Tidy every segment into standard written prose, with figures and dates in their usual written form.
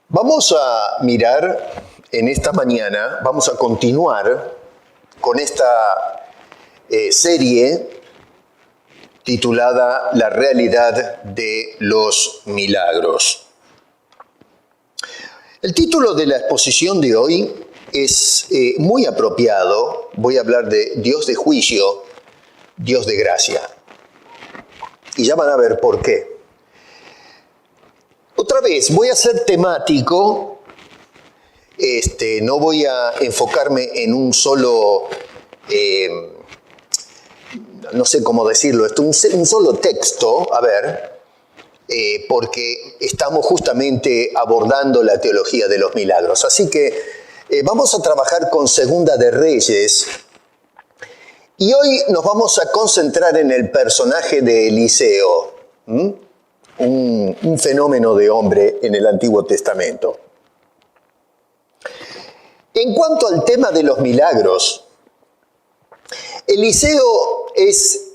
Vamos a mirar en esta mañana, vamos a continuar con esta serie titulada La realidad de los milagros. El título de la exposición de hoy es muy apropiado. Voy a hablar de Dios de juicio, Dios de gracia. Y ya van a ver por qué. Otra vez, voy a ser temático, no voy a enfocarme en un solo, no sé cómo decirlo, un solo texto, porque estamos justamente abordando la teología de los milagros. Así que vamos a trabajar con Segunda de Reyes, y hoy nos vamos a concentrar en el personaje de Eliseo, un fenómeno de hombre en el Antiguo Testamento. En cuanto al tema de los milagros, Eliseo es,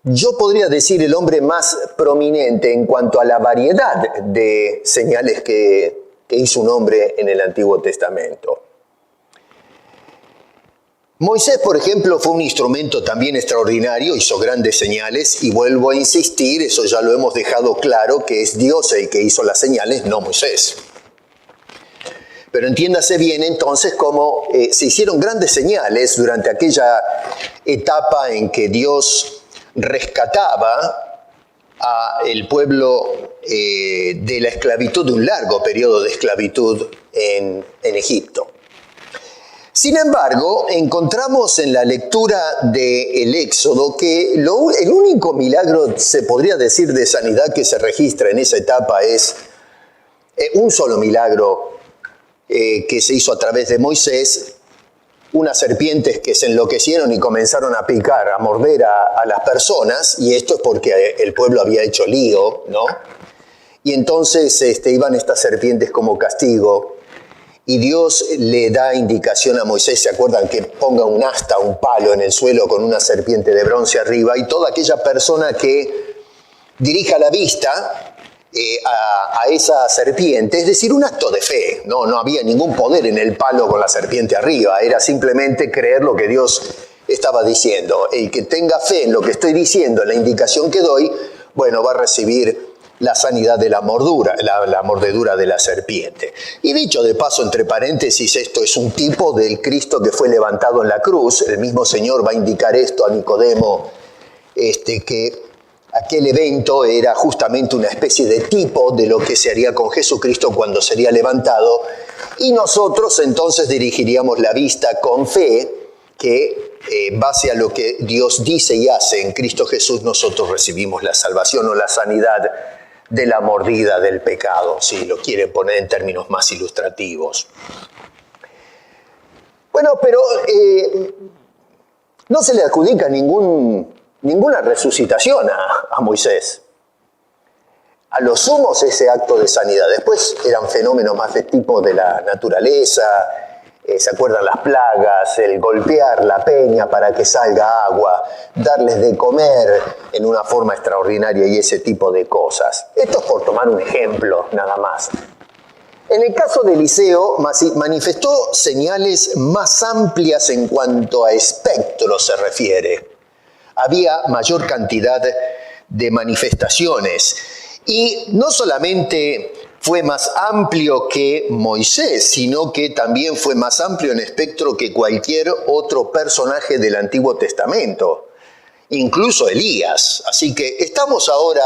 yo podría decir, el hombre más prominente en cuanto a la variedad de señales que hizo un hombre en el Antiguo Testamento. Moisés, por ejemplo, fue un instrumento también extraordinario, hizo grandes señales, y vuelvo a insistir, eso ya lo hemos dejado claro, que es Dios el que hizo las señales, no Moisés. Pero entiéndase bien entonces cómo se hicieron grandes señales durante aquella etapa en que Dios rescataba al pueblo de la esclavitud, de un largo periodo de esclavitud en Egipto. Sin embargo, encontramos en la lectura del Éxodo que el único milagro, se podría decir, de sanidad que se registra en esa etapa es un solo milagro que se hizo a través de Moisés, unas serpientes que se enloquecieron y comenzaron a picar, a morder a las personas, y esto es porque el pueblo había hecho lío, ¿no? Y entonces iban estas serpientes como castigo. Y Dios le da indicación a Moisés, ¿se acuerdan? Que ponga un asta, un palo en el suelo con una serpiente de bronce arriba, y toda aquella persona que dirija la vista a esa serpiente, es decir, un acto de fe, no había ningún poder en el palo con la serpiente arriba, era simplemente creer lo que Dios estaba diciendo. El que tenga fe en lo que estoy diciendo, en la indicación que doy, bueno, va a recibir la sanidad de la mordedura de la serpiente. Y dicho de paso, entre paréntesis, esto es un tipo del Cristo que fue levantado en la cruz. El mismo Señor va a indicar esto a Nicodemo, que aquel evento era justamente una especie de tipo de lo que se haría con Jesucristo cuando sería levantado, y nosotros entonces dirigiríamos la vista con fe, que base a lo que Dios dice y hace en Cristo Jesús, nosotros recibimos la salvación o la sanidad de la mordida del pecado, si lo quieren poner en términos más ilustrativos. Bueno, pero no se le adjudica ninguna resucitación a Moisés. A lo sumo ese acto de sanidad. Después eran fenómenos más de tipo de la naturaleza. ¿Se acuerdan las plagas? El golpear la peña para que salga agua, darles de comer en una forma extraordinaria y ese tipo de cosas. Esto es por tomar un ejemplo, nada más. En el caso de Eliseo, manifestó señales más amplias en cuanto a espectro se refiere. Había mayor cantidad de manifestaciones. Y no solamente fue más amplio que Moisés, sino que también fue más amplio en espectro que cualquier otro personaje del Antiguo Testamento, incluso Elías. Así que estamos ahora,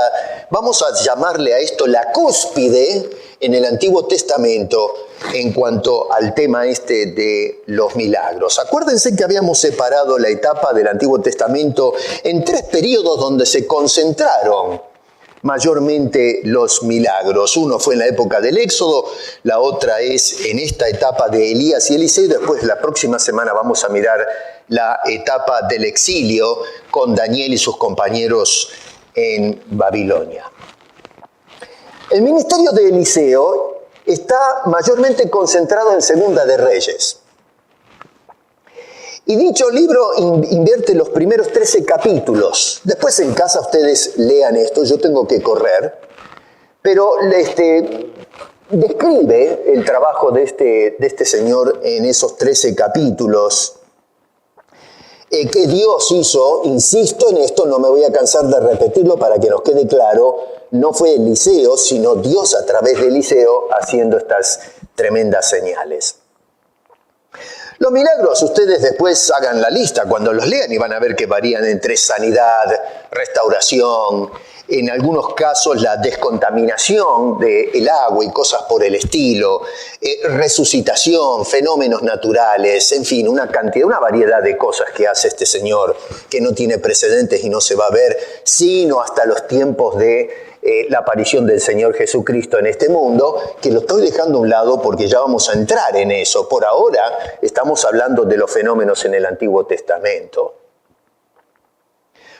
vamos a llamarle a esto la cúspide en el Antiguo Testamento en cuanto al tema este de los milagros. Acuérdense que habíamos separado la etapa del Antiguo Testamento en 3 periodos donde se concentraron mayormente los milagros. Uno fue en la época del Éxodo, la otra es en esta etapa de Elías y Eliseo, y después la próxima semana vamos a mirar la etapa del exilio con Daniel y sus compañeros en Babilonia. El ministerio de Eliseo está mayormente concentrado en Segunda de Reyes. Y dicho libro invierte los primeros 13 capítulos. Después en casa ustedes lean esto, yo tengo que correr. Pero describe el trabajo de este señor en esos 13 capítulos que Dios hizo. Insisto en esto, no me voy a cansar de repetirlo para que nos quede claro. No fue Eliseo, sino Dios a través de Eliseo haciendo estas tremendas señales. Los milagros, ustedes después hagan la lista cuando los lean y van a ver que varían entre sanidad, restauración, en algunos casos la descontaminación del agua y cosas por el estilo, resucitación, fenómenos naturales, en fin, una variedad de cosas que hace este señor que no tiene precedentes y no se va a ver sino hasta los tiempos de la aparición del Señor Jesucristo en este mundo, que lo estoy dejando a un lado porque ya vamos a entrar en eso. Por ahora estamos hablando de los fenómenos en el Antiguo Testamento.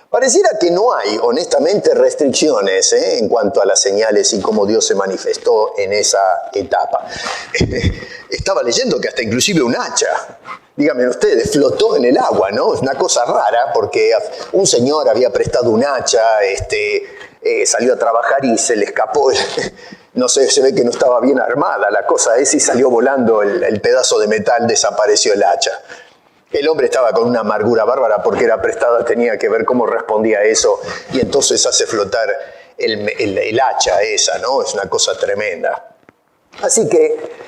Pareciera que no hay, honestamente, restricciones en cuanto a las señales y cómo Dios se manifestó en esa etapa. Estaba leyendo que hasta inclusive un hacha, díganme ustedes, flotó en el agua, ¿no? Es una cosa rara porque un señor había prestado un hacha, salió a trabajar y se le escapó, no sé, se ve que no estaba bien armada la cosa esa y salió volando el pedazo de metal, desapareció el hacha. El hombre estaba con una amargura bárbara porque era prestada, tenía que ver cómo respondía a eso y entonces hace flotar el hacha esa, ¿no? Es una cosa tremenda. Así que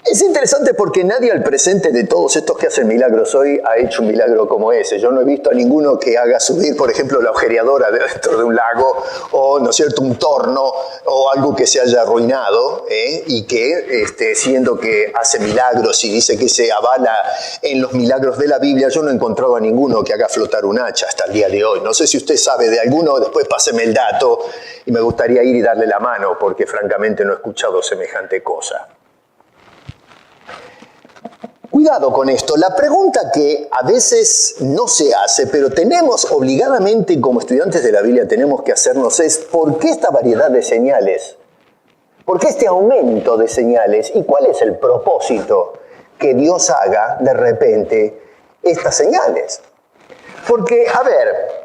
es interesante porque nadie al presente de todos estos que hacen milagros hoy ha hecho un milagro como ese. Yo no he visto a ninguno que haga subir, por ejemplo, la agujereadora dentro de un lago o, ¿no es cierto?, un torno o algo que se haya arruinado y que, siendo que hace milagros y dice que se avala en los milagros de la Biblia, yo no he encontrado a ninguno que haga flotar un hacha hasta el día de hoy. No sé si usted sabe de alguno, después páseme el dato y me gustaría ir y darle la mano porque francamente no he escuchado semejante cosa. Cuidado con esto, la pregunta que a veces no se hace, pero tenemos obligadamente como estudiantes de la Biblia tenemos que hacernos es ¿por qué esta variedad de señales? ¿Por qué este aumento de señales? ¿Y cuál es el propósito que Dios haga de repente estas señales? Porque, a ver,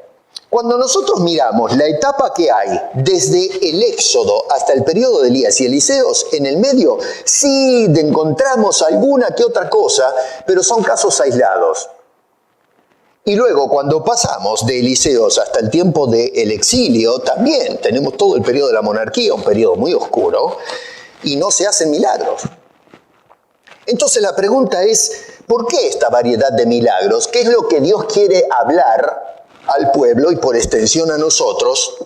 cuando nosotros miramos la etapa que hay desde el Éxodo hasta el periodo de Elías y Eliseos, en el medio sí encontramos alguna que otra cosa, pero son casos aislados. Y luego cuando pasamos de Eliseos hasta el tiempo del exilio, también tenemos todo el periodo de la monarquía, un periodo muy oscuro, y no se hacen milagros. Entonces la pregunta es, ¿por qué esta variedad de milagros? ¿Qué es lo que Dios quiere hablar al pueblo y por extensión a nosotros?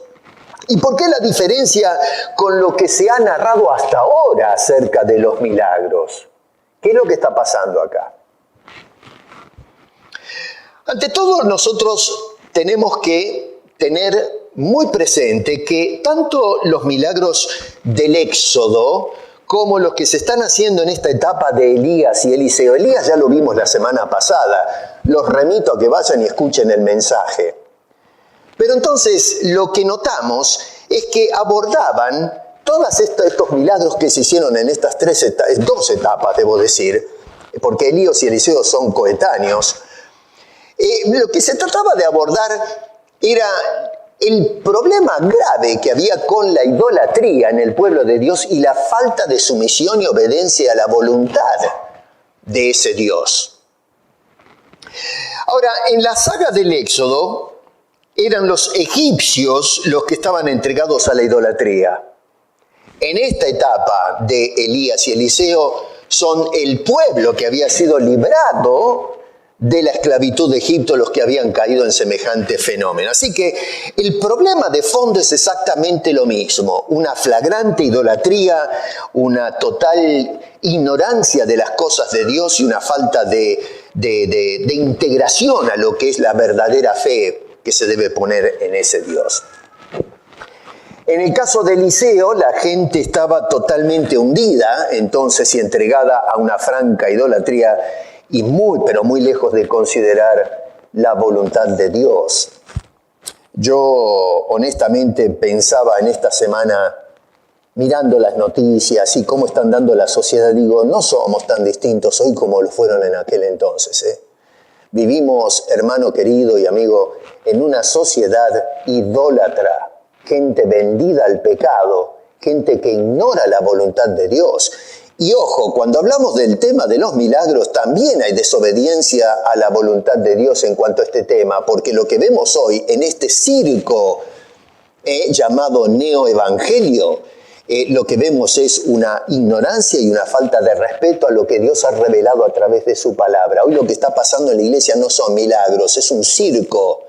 ¿Y por qué la diferencia con lo que se ha narrado hasta ahora acerca de los milagros? ¿Qué es lo que está pasando acá? Ante todo, nosotros tenemos que tener muy presente que tanto los milagros del Éxodo como los que se están haciendo en esta etapa de Elías y Eliseo. Elías ya lo vimos la semana pasada. Los remito a que vayan y escuchen el mensaje. Pero entonces lo que notamos es que abordaban todos estos milagros que se hicieron en estas dos etapas, debo decir, porque Elías y Eliseo son coetáneos. Lo que se trataba de abordar era el problema grave que había con la idolatría en el pueblo de Dios y la falta de sumisión y obediencia a la voluntad de ese Dios. Ahora, en la saga del Éxodo eran los egipcios los que estaban entregados a la idolatría. En esta etapa de Elías y Eliseo son el pueblo que había sido librado de la esclavitud de Egipto los que habían caído en semejante fenómeno. Así que el problema de fondo es exactamente lo mismo, una flagrante idolatría, una total ignorancia de las cosas de Dios y una falta de integración a lo que es la verdadera fe que se debe poner en ese Dios. En el caso de Eliseo, la gente estaba totalmente hundida, entonces, y entregada a una franca idolatría y pero muy lejos de considerar la voluntad de Dios. Yo honestamente pensaba en esta semana, mirando las noticias y cómo están dando la sociedad, digo, no somos tan distintos hoy como lo fueron en aquel entonces. Vivimos, hermano querido y amigo, en una sociedad idólatra. Gente vendida al pecado, gente que ignora la voluntad de Dios. Y ojo, cuando hablamos del tema de los milagros, también hay desobediencia a la voluntad de Dios en cuanto a este tema, porque lo que vemos hoy en este circo llamado neoevangelio, lo que vemos es una ignorancia y una falta de respeto a lo que Dios ha revelado a través de su palabra. Hoy lo que está pasando en la iglesia no son milagros, es un circo.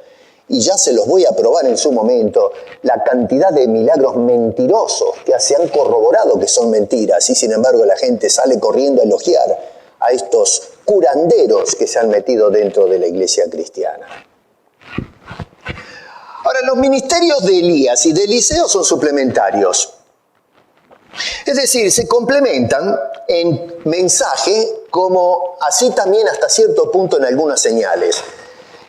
Y ya se los voy a probar en su momento, la cantidad de milagros mentirosos que se han corroborado que son mentiras, y sin embargo la gente sale corriendo a elogiar a estos curanderos que se han metido dentro de la iglesia cristiana. Ahora, los ministerios de Elías y de Eliseo son suplementarios. Es decir, se complementan en mensaje, como así también hasta cierto punto en algunas señales.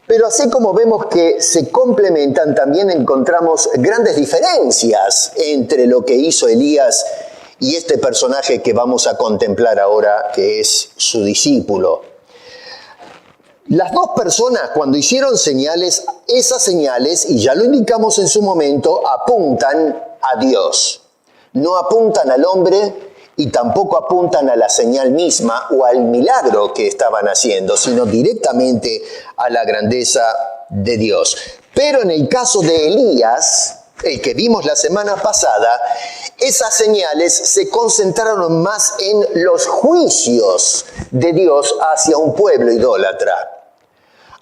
Pero así como vemos que se complementan, también encontramos grandes diferencias entre lo que hizo Elías y este personaje que vamos a contemplar ahora, que es su discípulo. Las dos personas, cuando hicieron señales, esas señales, y ya lo indicamos en su momento, apuntan a Dios. No apuntan al hombre y tampoco apuntan a la señal misma o al milagro que estaban haciendo, sino directamente a la grandeza de Dios. Pero en el caso de Elías, el que vimos la semana pasada, esas señales se concentraron más en los juicios de Dios hacia un pueblo idólatra.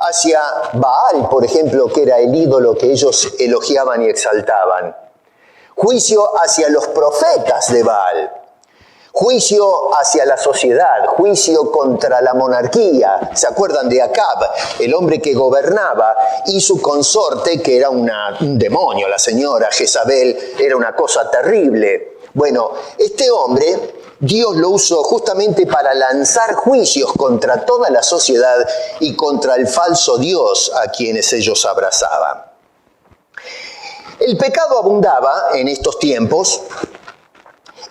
Hacia Baal, por ejemplo, que era el ídolo que ellos elogiaban y exaltaban. Juicio hacia los profetas de Baal. Juicio hacia la sociedad, juicio contra la monarquía. ¿Se acuerdan de Acab, el hombre que gobernaba, y su consorte, que era un demonio, la señora Jezabel, era una cosa terrible? Bueno, este hombre, Dios lo usó justamente para lanzar juicios contra toda la sociedad y contra el falso Dios a quienes ellos abrazaban. El pecado abundaba en estos tiempos,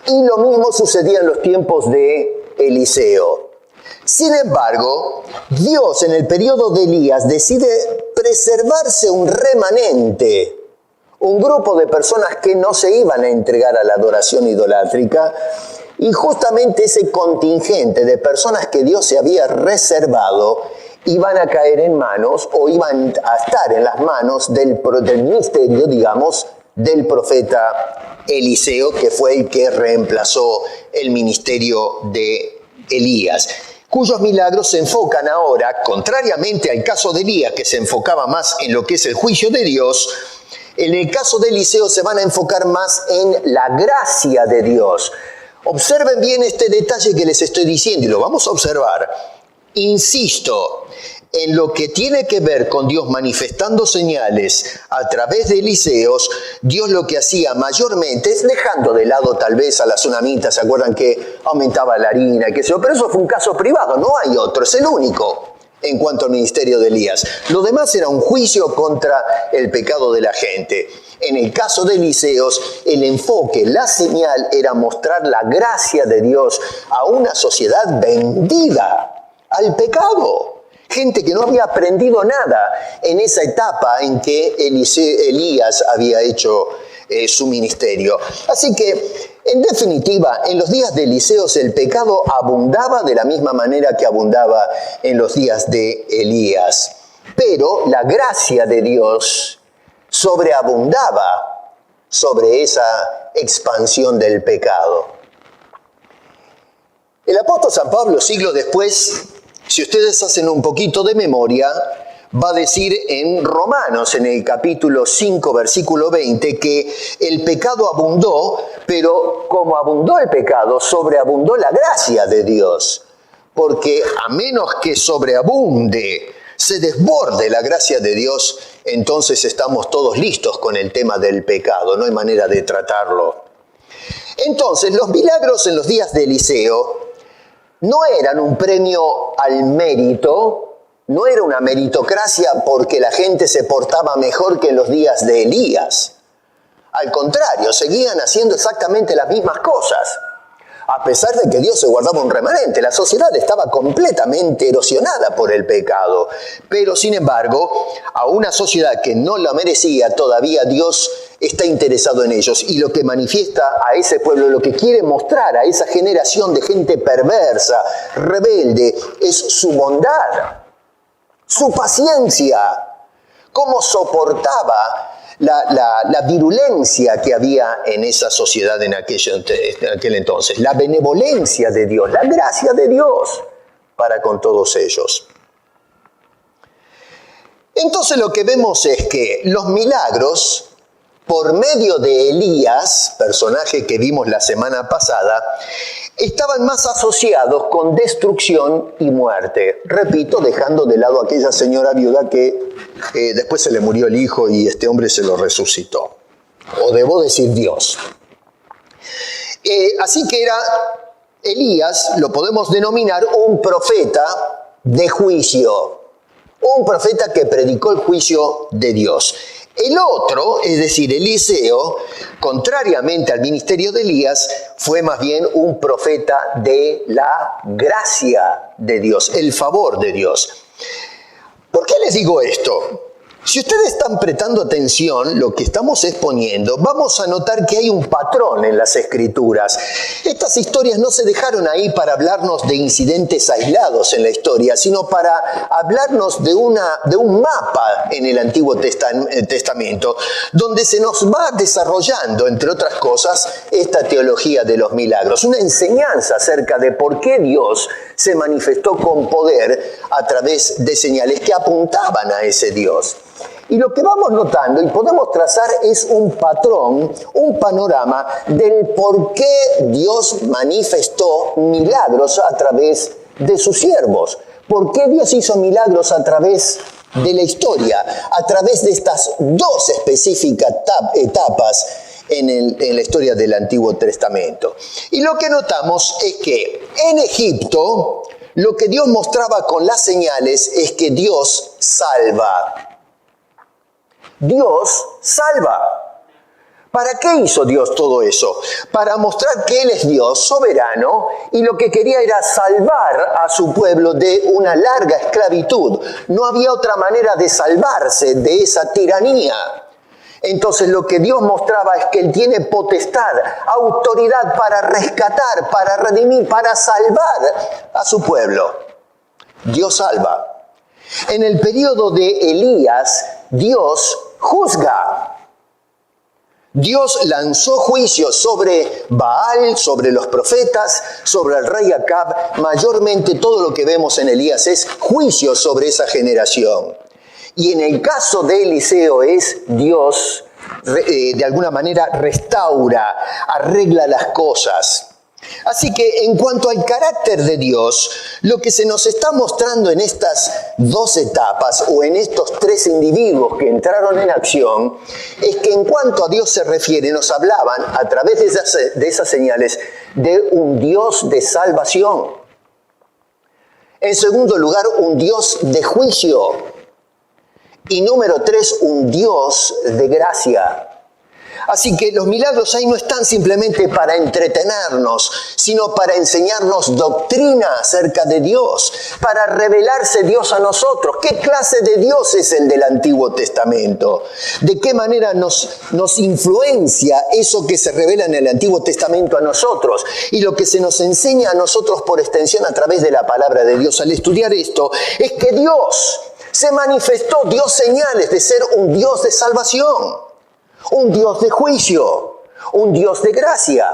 y lo mismo sucedía en los tiempos de Eliseo. Sin embargo, Dios en el periodo de Elías decide preservarse un remanente, un grupo de personas que no se iban a entregar a la adoración idolátrica, y justamente ese contingente de personas que Dios se había reservado iban a caer en manos o iban a estar en las manos del ministerio, digamos, del profeta Eliseo, que fue el que reemplazó el ministerio de Elías, cuyos milagros se enfocan ahora, contrariamente al caso de Elías, que se enfocaba más en lo que es el juicio de Dios. En el caso de Eliseo se van a enfocar más en la gracia de Dios. Observen bien este detalle que les estoy diciendo y lo vamos a observar. Insisto, en lo que tiene que ver con Dios manifestando señales a través de Eliseos, Dios lo que hacía mayormente es dejando de lado tal vez a la tsunamita, ¿se acuerdan que aumentaba la harina y qué sé yo? Pero eso fue un caso privado, no hay otro, es el único en cuanto al ministerio de Elías. Lo demás era un juicio contra el pecado de la gente. En el caso de Eliseos, el enfoque, la señal era mostrar la gracia de Dios a una sociedad vendida al pecado. Gente que no había aprendido nada en esa etapa en que Elías había hecho su ministerio. Así que, en definitiva, en los días de Eliseos el pecado abundaba de la misma manera que abundaba en los días de Elías. Pero la gracia de Dios sobreabundaba sobre esa expansión del pecado. El apóstol San Pablo, siglos después, Si ustedes hacen un poquito de memoria, va a decir en Romanos, en el capítulo 5, versículo 20, que el pecado abundó, pero como abundó el pecado, sobreabundó la gracia de Dios. Porque a menos que sobreabunde, se desborde la gracia de Dios, entonces estamos todos listos con el tema del pecado, no hay manera de tratarlo. Entonces, los milagros en los días de Eliseo no eran un premio al mérito, no era una meritocracia porque la gente se portaba mejor que en los días de Elías. Al contrario, seguían haciendo exactamente las mismas cosas. A pesar de que Dios se guardaba un remanente, la sociedad estaba completamente erosionada por el pecado. Pero, sin embargo, a una sociedad que no la merecía, todavía Dios está interesado en ellos. Y lo que manifiesta a ese pueblo, lo que quiere mostrar a esa generación de gente perversa, rebelde, es su bondad, su paciencia, cómo soportaba la virulencia que había en esa sociedad en aquel entonces, la benevolencia de Dios, la gracia de Dios para con todos ellos. Entonces lo que vemos es que los milagros, por medio de Elías, personaje que vimos la semana pasada, estaban más asociados con destrucción y muerte. Repito, dejando de lado a aquella señora viuda que después se le murió el hijo y este hombre se lo resucitó. O debo decir Dios. Así que era Elías, lo podemos denominar un profeta de juicio. Un profeta que predicó el juicio de Dios. El otro, es decir, Eliseo, contrariamente al ministerio de Elías, fue más bien un profeta de la gracia de Dios, el favor de Dios. ¿Por qué les digo esto? Si ustedes están prestando atención, lo que estamos exponiendo, vamos a notar que hay un patrón en las Escrituras. Estas historias no se dejaron ahí para hablarnos de incidentes aislados en la historia, sino para hablarnos de un mapa en el Antiguo Testamento, donde se nos va desarrollando, entre otras cosas, esta teología de los milagros. Una enseñanza acerca de por qué Dios se manifestó con poder a través de señales que apuntaban a ese Dios. Y lo que vamos notando y podemos trazar es un patrón, un panorama del por qué Dios manifestó milagros a través de sus siervos. ¿Por qué Dios hizo milagros a través de la historia? A través de estas dos específicas etapas en la historia del Antiguo Testamento. Y lo que notamos es que en Egipto lo que Dios mostraba con las señales es que Dios salva. Dios salva. ¿Para qué hizo Dios todo eso? Para mostrar que Él es Dios soberano y lo que quería era salvar a su pueblo de una larga esclavitud. No había otra manera de salvarse de esa tiranía. Entonces lo que Dios mostraba es que Él tiene potestad, autoridad para rescatar, para redimir, para salvar a su pueblo. Dios salva. En el periodo de Elías, Dios juzga. Dios lanzó juicio sobre Baal, sobre los profetas, sobre el rey Acab. Mayormente todo lo que vemos en Elías es juicio sobre esa generación. Y en el caso de Eliseo es Dios, de alguna manera, restaura, arregla las cosas. Así que en cuanto al carácter de Dios, lo que se nos está mostrando en estas dos etapas o en estos tres individuos que entraron en acción, es que en cuanto a Dios se refiere, nos hablaban a través de esas señales de un Dios de salvación. En segundo lugar, un Dios de juicio. Y número 3, un Dios de gracia. Así que los milagros ahí no están simplemente para entretenernos, sino para enseñarnos doctrina acerca de Dios, para revelarse Dios a nosotros. ¿Qué clase de Dios es el del Antiguo Testamento? ¿De qué manera nos influencia eso que se revela en el Antiguo Testamento a nosotros? Y lo que se nos enseña a nosotros por extensión a través de la palabra de Dios al estudiar esto, es que Dios se manifestó, dio señales de ser un Dios de salvación. Un Dios de juicio, un Dios de gracia.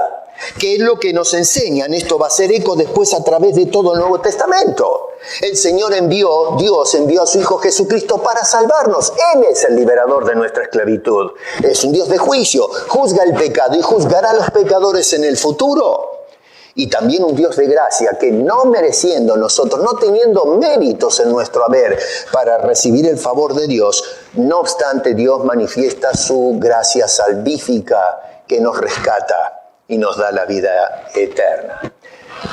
que es lo que nos enseñan. Esto va a ser eco después a través de todo el Nuevo Testamento. El Señor Dios envió a su Hijo Jesucristo para salvarnos. Él es el liberador de nuestra esclavitud. Es un Dios de juicio, juzga el pecado y juzgará a los pecadores en el futuro. Y también un Dios de gracia que no mereciendo nosotros, no teniendo méritos en nuestro haber para recibir el favor de Dios, no obstante Dios manifiesta su gracia salvífica que nos rescata y nos da la vida eterna.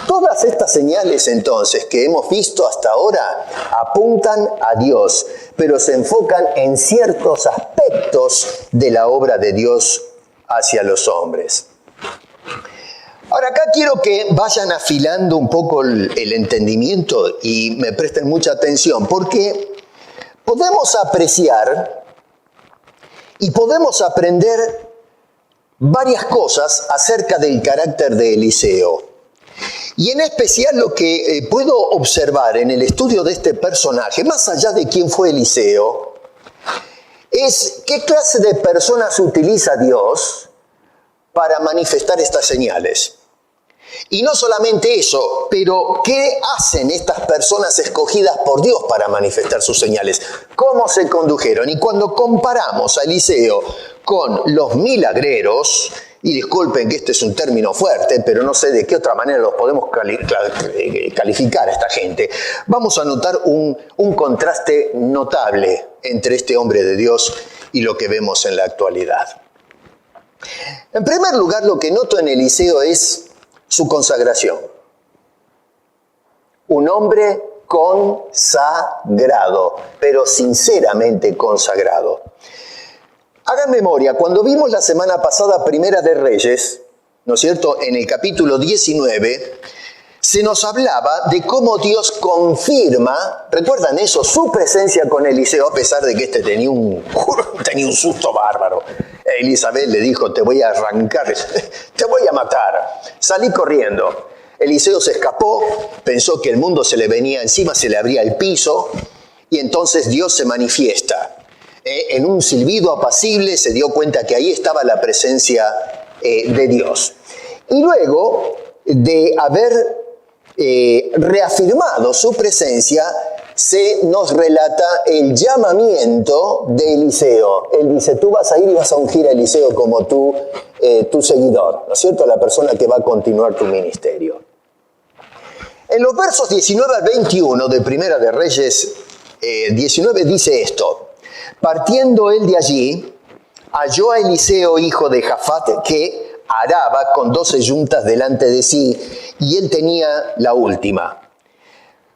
Todas estas señales entonces que hemos visto hasta ahora apuntan a Dios, pero se enfocan en ciertos aspectos de la obra de Dios hacia los hombres. Ahora acá quiero que vayan afilando un poco el entendimiento y me presten mucha atención, porque podemos apreciar y podemos aprender varias cosas acerca del carácter de Eliseo. Y en especial lo que puedo observar en el estudio de este personaje, más allá de quién fue Eliseo, es qué clase de personas utiliza Dios para manifestar estas señales. Y no solamente eso, pero ¿qué hacen estas personas escogidas por Dios para manifestar sus señales? ¿Cómo se condujeron? Y cuando comparamos a Eliseo con los milagreros, y disculpen que este es un término fuerte, pero no sé de qué otra manera los podemos calificar a esta gente, vamos a notar un contraste notable entre este hombre de Dios y lo que vemos en la actualidad. En primer lugar, lo que noto en Eliseo es su consagración. Un hombre consagrado, pero sinceramente consagrado. Hagan memoria, cuando vimos la semana pasada Primera de Reyes, ¿no es cierto?, en el capítulo 19, se nos hablaba de cómo Dios confirma, ¿recuerdan eso?, su presencia con Eliseo, a pesar de que este tenía un susto bárbaro. Elizabeth le dijo, te voy a arrancar, te voy a matar. Salí corriendo. Eliseo se escapó, pensó que el mundo se le venía encima, se le abría el piso, y entonces Dios se manifiesta. En un silbido apacible se dio cuenta que ahí estaba la presencia de Dios. Y luego de haber reafirmado su presencia, se nos relata el llamamiento de Eliseo. Él dice, tú vas a ir y vas a ungir a Eliseo como tu seguidor, ¿no es cierto?, la persona que va a continuar tu ministerio. En los versos 19 al 21 de Primera de Reyes 19 dice esto: partiendo él de allí, halló a Eliseo, hijo de Jafat, que araba con 12 yuntas delante de sí, y él tenía la última.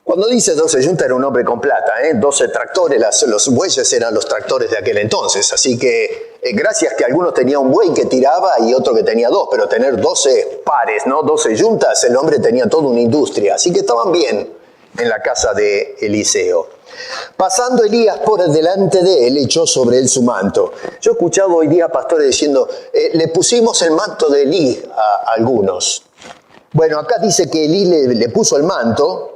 Cuando dice 12 yuntas era un hombre con plata, 12 tractores, los bueyes eran los tractores de aquel entonces, así que gracias que algunos tenía un buey que tiraba y otro que tenía dos, pero tener 12 pares, ¿no? 12 yuntas, el hombre tenía toda una industria, así que estaban bien en la casa de Eliseo. Pasando Elías por delante de él, echó sobre él su manto. Yo he escuchado hoy día pastores diciendo, le pusimos el manto de Elí a algunos. Bueno, acá dice que Elí le puso el manto.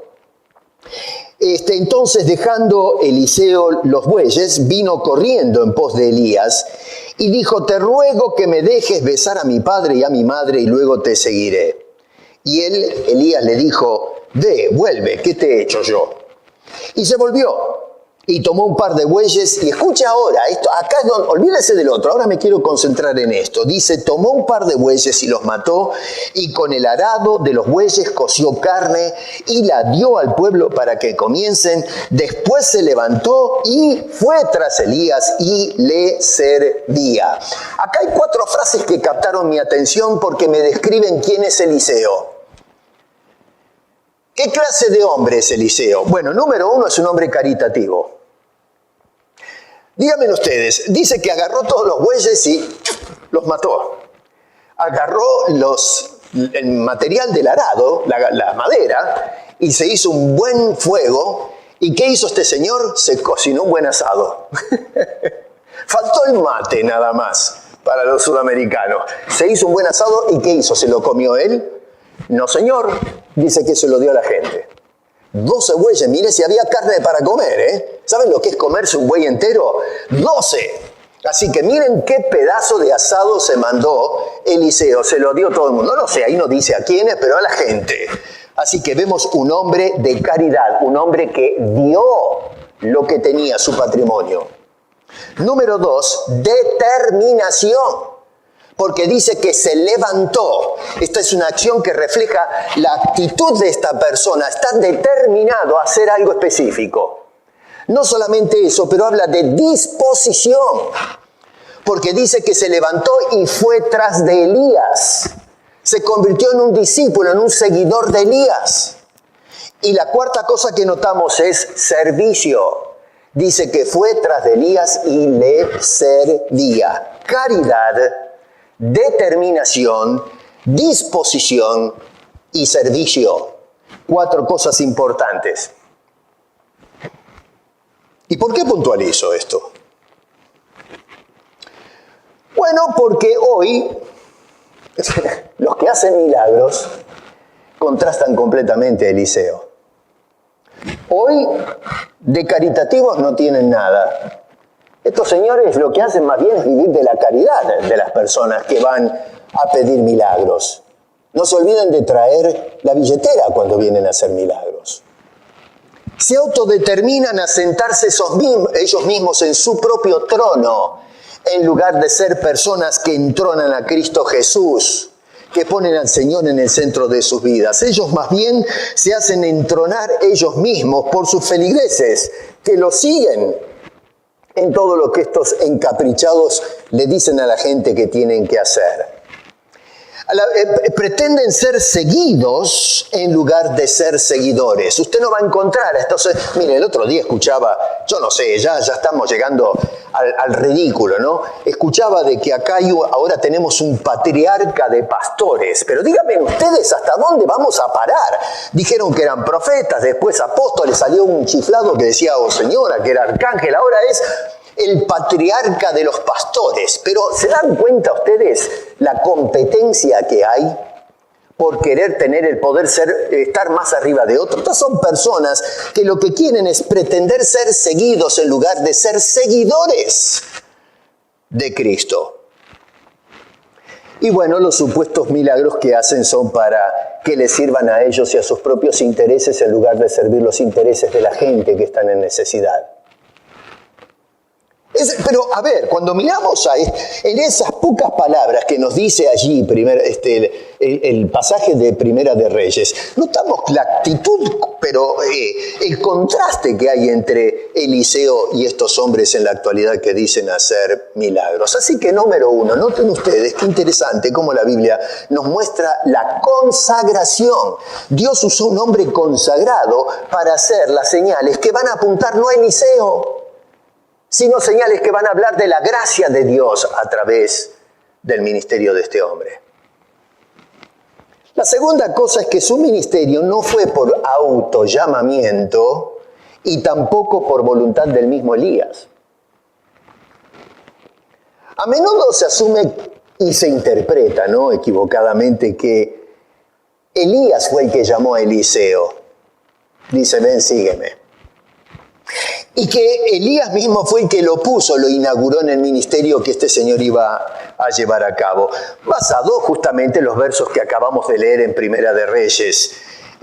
Entonces, dejando Eliseo los bueyes, vino corriendo en pos de Elías y dijo, te ruego que me dejes besar a mi padre y a mi madre y luego te seguiré. Y Elías le dijo, ve, vuelve, ¿qué te he hecho yo? Y se volvió y tomó un par de bueyes, y escucha ahora, esto, acá es donde, olvídese del otro, ahora me quiero concentrar en esto. Dice, tomó un par de bueyes y los mató, y con el arado de los bueyes coció carne y la dio al pueblo para que comiencen. Después se levantó y fue tras Elías y le servía. Acá hay 4 frases que captaron mi atención porque me describen quién es Eliseo. ¿Qué clase de hombre es Eliseo? Bueno, número 1, es un hombre caritativo. Díganme ustedes, dice que agarró todos los bueyes y los mató. Agarró el material del arado, la madera, y se hizo un buen fuego. ¿Y qué hizo este señor? Se cocinó un buen asado. Faltó el mate nada más para los sudamericanos. Se hizo un buen asado, ¿y qué hizo? ¿Se lo comió él? No, señor. Dice que se lo dio a la gente. 12 bueyes, mire si había carne para comer, ¿eh? ¿Saben lo que es comerse un buey entero? 12. Así que miren qué pedazo de asado se mandó Eliseo, se lo dio todo el mundo. No sé, ahí no dice a quiénes, pero a la gente. Así que vemos un hombre de caridad, un hombre que dio lo que tenía, su patrimonio. Número 2, determinación. Porque dice que se levantó. Esta es una acción que refleja la actitud de esta persona. Está determinado a hacer algo específico. No solamente eso, pero habla de disposición. Porque dice que se levantó y fue tras de Elías. Se convirtió en un discípulo, en un seguidor de Elías. Y la cuarta cosa que notamos es servicio. Dice que fue tras de Elías y le servía. Caridad, determinación, disposición y servicio. 4 cosas importantes. ¿Y por qué puntualizo esto? Bueno, porque hoy los que hacen milagros contrastan completamente a Eliseo. Hoy de caritativos no tienen nada. Estos señores lo que hacen más bien es vivir de la caridad de las personas que van a pedir milagros. No se olviden de traer la billetera cuando vienen a hacer milagros. Se autodeterminan a sentarse ellos mismos en su propio trono, en lugar de ser personas que entronan a Cristo Jesús, que ponen al Señor en el centro de sus vidas. Ellos más bien se hacen entronar ellos mismos por sus feligreses, que los siguen en todo lo que estos encaprichados le dicen a la gente que tienen que hacer. Pretenden ser seguidos en lugar de ser seguidores. Usted no va a encontrar estos. Mire, el otro día escuchaba, yo no sé, ya estamos llegando al ridículo, ¿no? Escuchaba de que acá ahora tenemos un patriarca de pastores, pero díganme ustedes hasta dónde vamos a parar. Dijeron que eran profetas, después apóstoles, salió un chiflado que decía, oh señora, que era arcángel, ahora es el patriarca de los pastores. Pero ¿se dan cuenta ustedes la competencia que hay por querer tener el poder estar más arriba de otros? Estas son personas que lo que quieren es pretender ser seguidos en lugar de ser seguidores de Cristo. Y bueno, los supuestos milagros que hacen son para que les sirvan a ellos y a sus propios intereses en lugar de servir los intereses de la gente que están en necesidad. Pero a ver, cuando miramos en esas pocas palabras que nos dice allí el pasaje de Primera de Reyes, notamos la actitud, pero el contraste que hay entre Eliseo y estos hombres en la actualidad que dicen hacer milagros. Así que número 1, noten ustedes qué interesante cómo la Biblia nos muestra la consagración. Dios usó un hombre consagrado para hacer las señales que van a apuntar no a Eliseo, sino señales que van a hablar de la gracia de Dios a través del ministerio de este hombre. La segunda cosa es que su ministerio no fue por autollamamiento y tampoco por voluntad del mismo Elías. A menudo se asume y se interpreta, ¿no?, equivocadamente, que Elías fue el que llamó a Eliseo. Dice, ven, sígueme. Y que Elías mismo fue el que lo puso, lo inauguró en el ministerio que este señor iba a llevar a cabo, basado justamente en los versos que acabamos de leer en Primera de Reyes,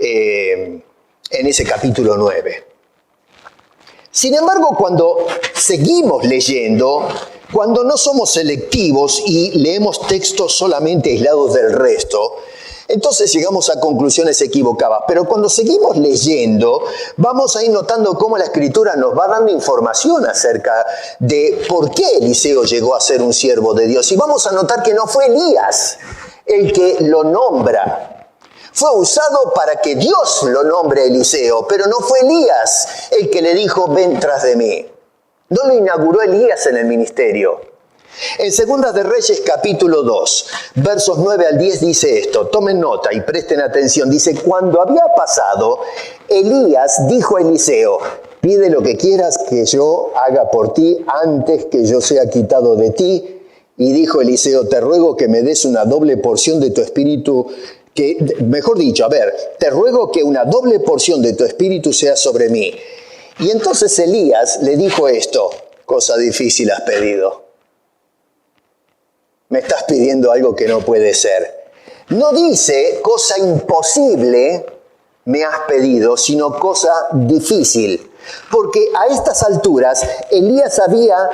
en ese capítulo 9. Sin embargo, cuando seguimos leyendo, cuando no somos selectivos y leemos textos solamente aislados del resto, entonces llegamos a conclusiones equivocadas. Pero cuando seguimos leyendo, vamos a ir notando cómo la Escritura nos va dando información acerca de por qué Eliseo llegó a ser un siervo de Dios. Y vamos a notar que no fue Elías el que lo nombra. Fue usado para que Dios lo nombre a Eliseo, pero no fue Elías el que le dijo, ven tras de mí. No lo inauguró Elías en el ministerio. En Segunda de Reyes capítulo 2, versos 9 al 10 dice esto, tomen nota y presten atención. Dice, cuando había pasado, Elías dijo a Eliseo, pide lo que quieras que yo haga por ti antes que yo sea quitado de ti. Y dijo Eliseo, te ruego que me des una doble porción de tu espíritu, te ruego que una doble porción de tu espíritu sea sobre mí. Y entonces Elías le dijo esto, cosa difícil has pedido. Me estás pidiendo algo que no puede ser. No dice cosa imposible me has pedido, sino cosa difícil. Porque a estas alturas Elías había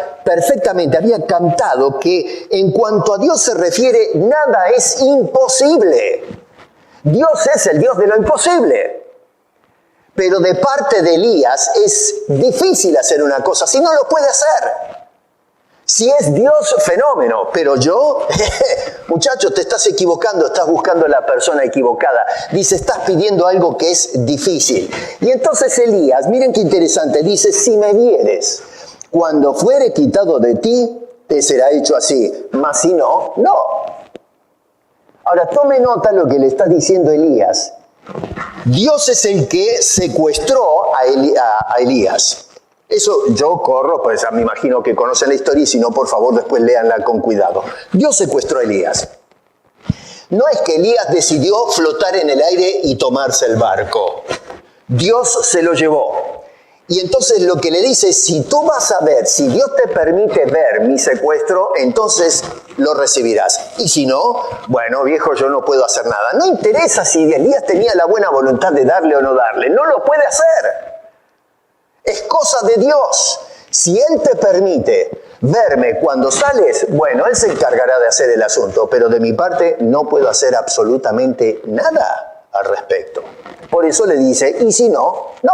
cantado que en cuanto a Dios se refiere, nada es imposible. Dios es el Dios de lo imposible. Pero de parte de Elías es difícil hacer una cosa, si no lo puede hacer. Si es Dios, fenómeno, pero yo, muchacho, te estás equivocando, estás buscando a la persona equivocada. Dice, estás pidiendo algo que es difícil. Y entonces Elías, miren qué interesante, dice, si me vieres, cuando fuere quitado de ti, te será hecho así, mas si no, no. Ahora, tome nota lo que le está diciendo Elías. Dios es el que secuestró a Elías. Eso yo corro, pues me imagino que conocen la historia y si no, por favor, después léanla con cuidado. Dios secuestró a Elías. No es que Elías decidió flotar en el aire y tomarse el barco. Dios se lo llevó. Y entonces lo que le dice es, si tú vas a ver, si Dios te permite ver mi secuestro, entonces lo recibirás. Y si no, bueno, viejo, yo no puedo hacer nada. No interesa si Elías tenía la buena voluntad de darle o no darle. No lo puede hacer. Es cosa de Dios. Si Él te permite verme cuando sales, bueno, Él se encargará de hacer el asunto, pero de mi parte no puedo hacer absolutamente nada al respecto. Por eso le dice, y si no, no.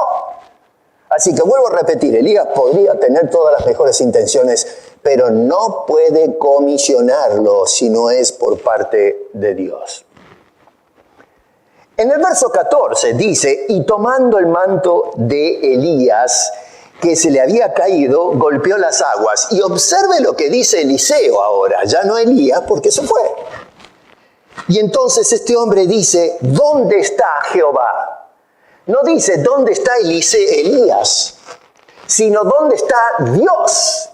Así que vuelvo a repetir, Elías podría tener todas las mejores intenciones, pero no puede comisionarlo si no es por parte de Dios. En el verso 14 dice, y tomando el manto de Elías, que se le había caído, golpeó las aguas. Y observe lo que dice Eliseo ahora, ya no Elías, porque se fue. Y entonces este hombre dice, ¿dónde está Jehová? No dice, ¿dónde está Elías? Sino, ¿dónde está Dios?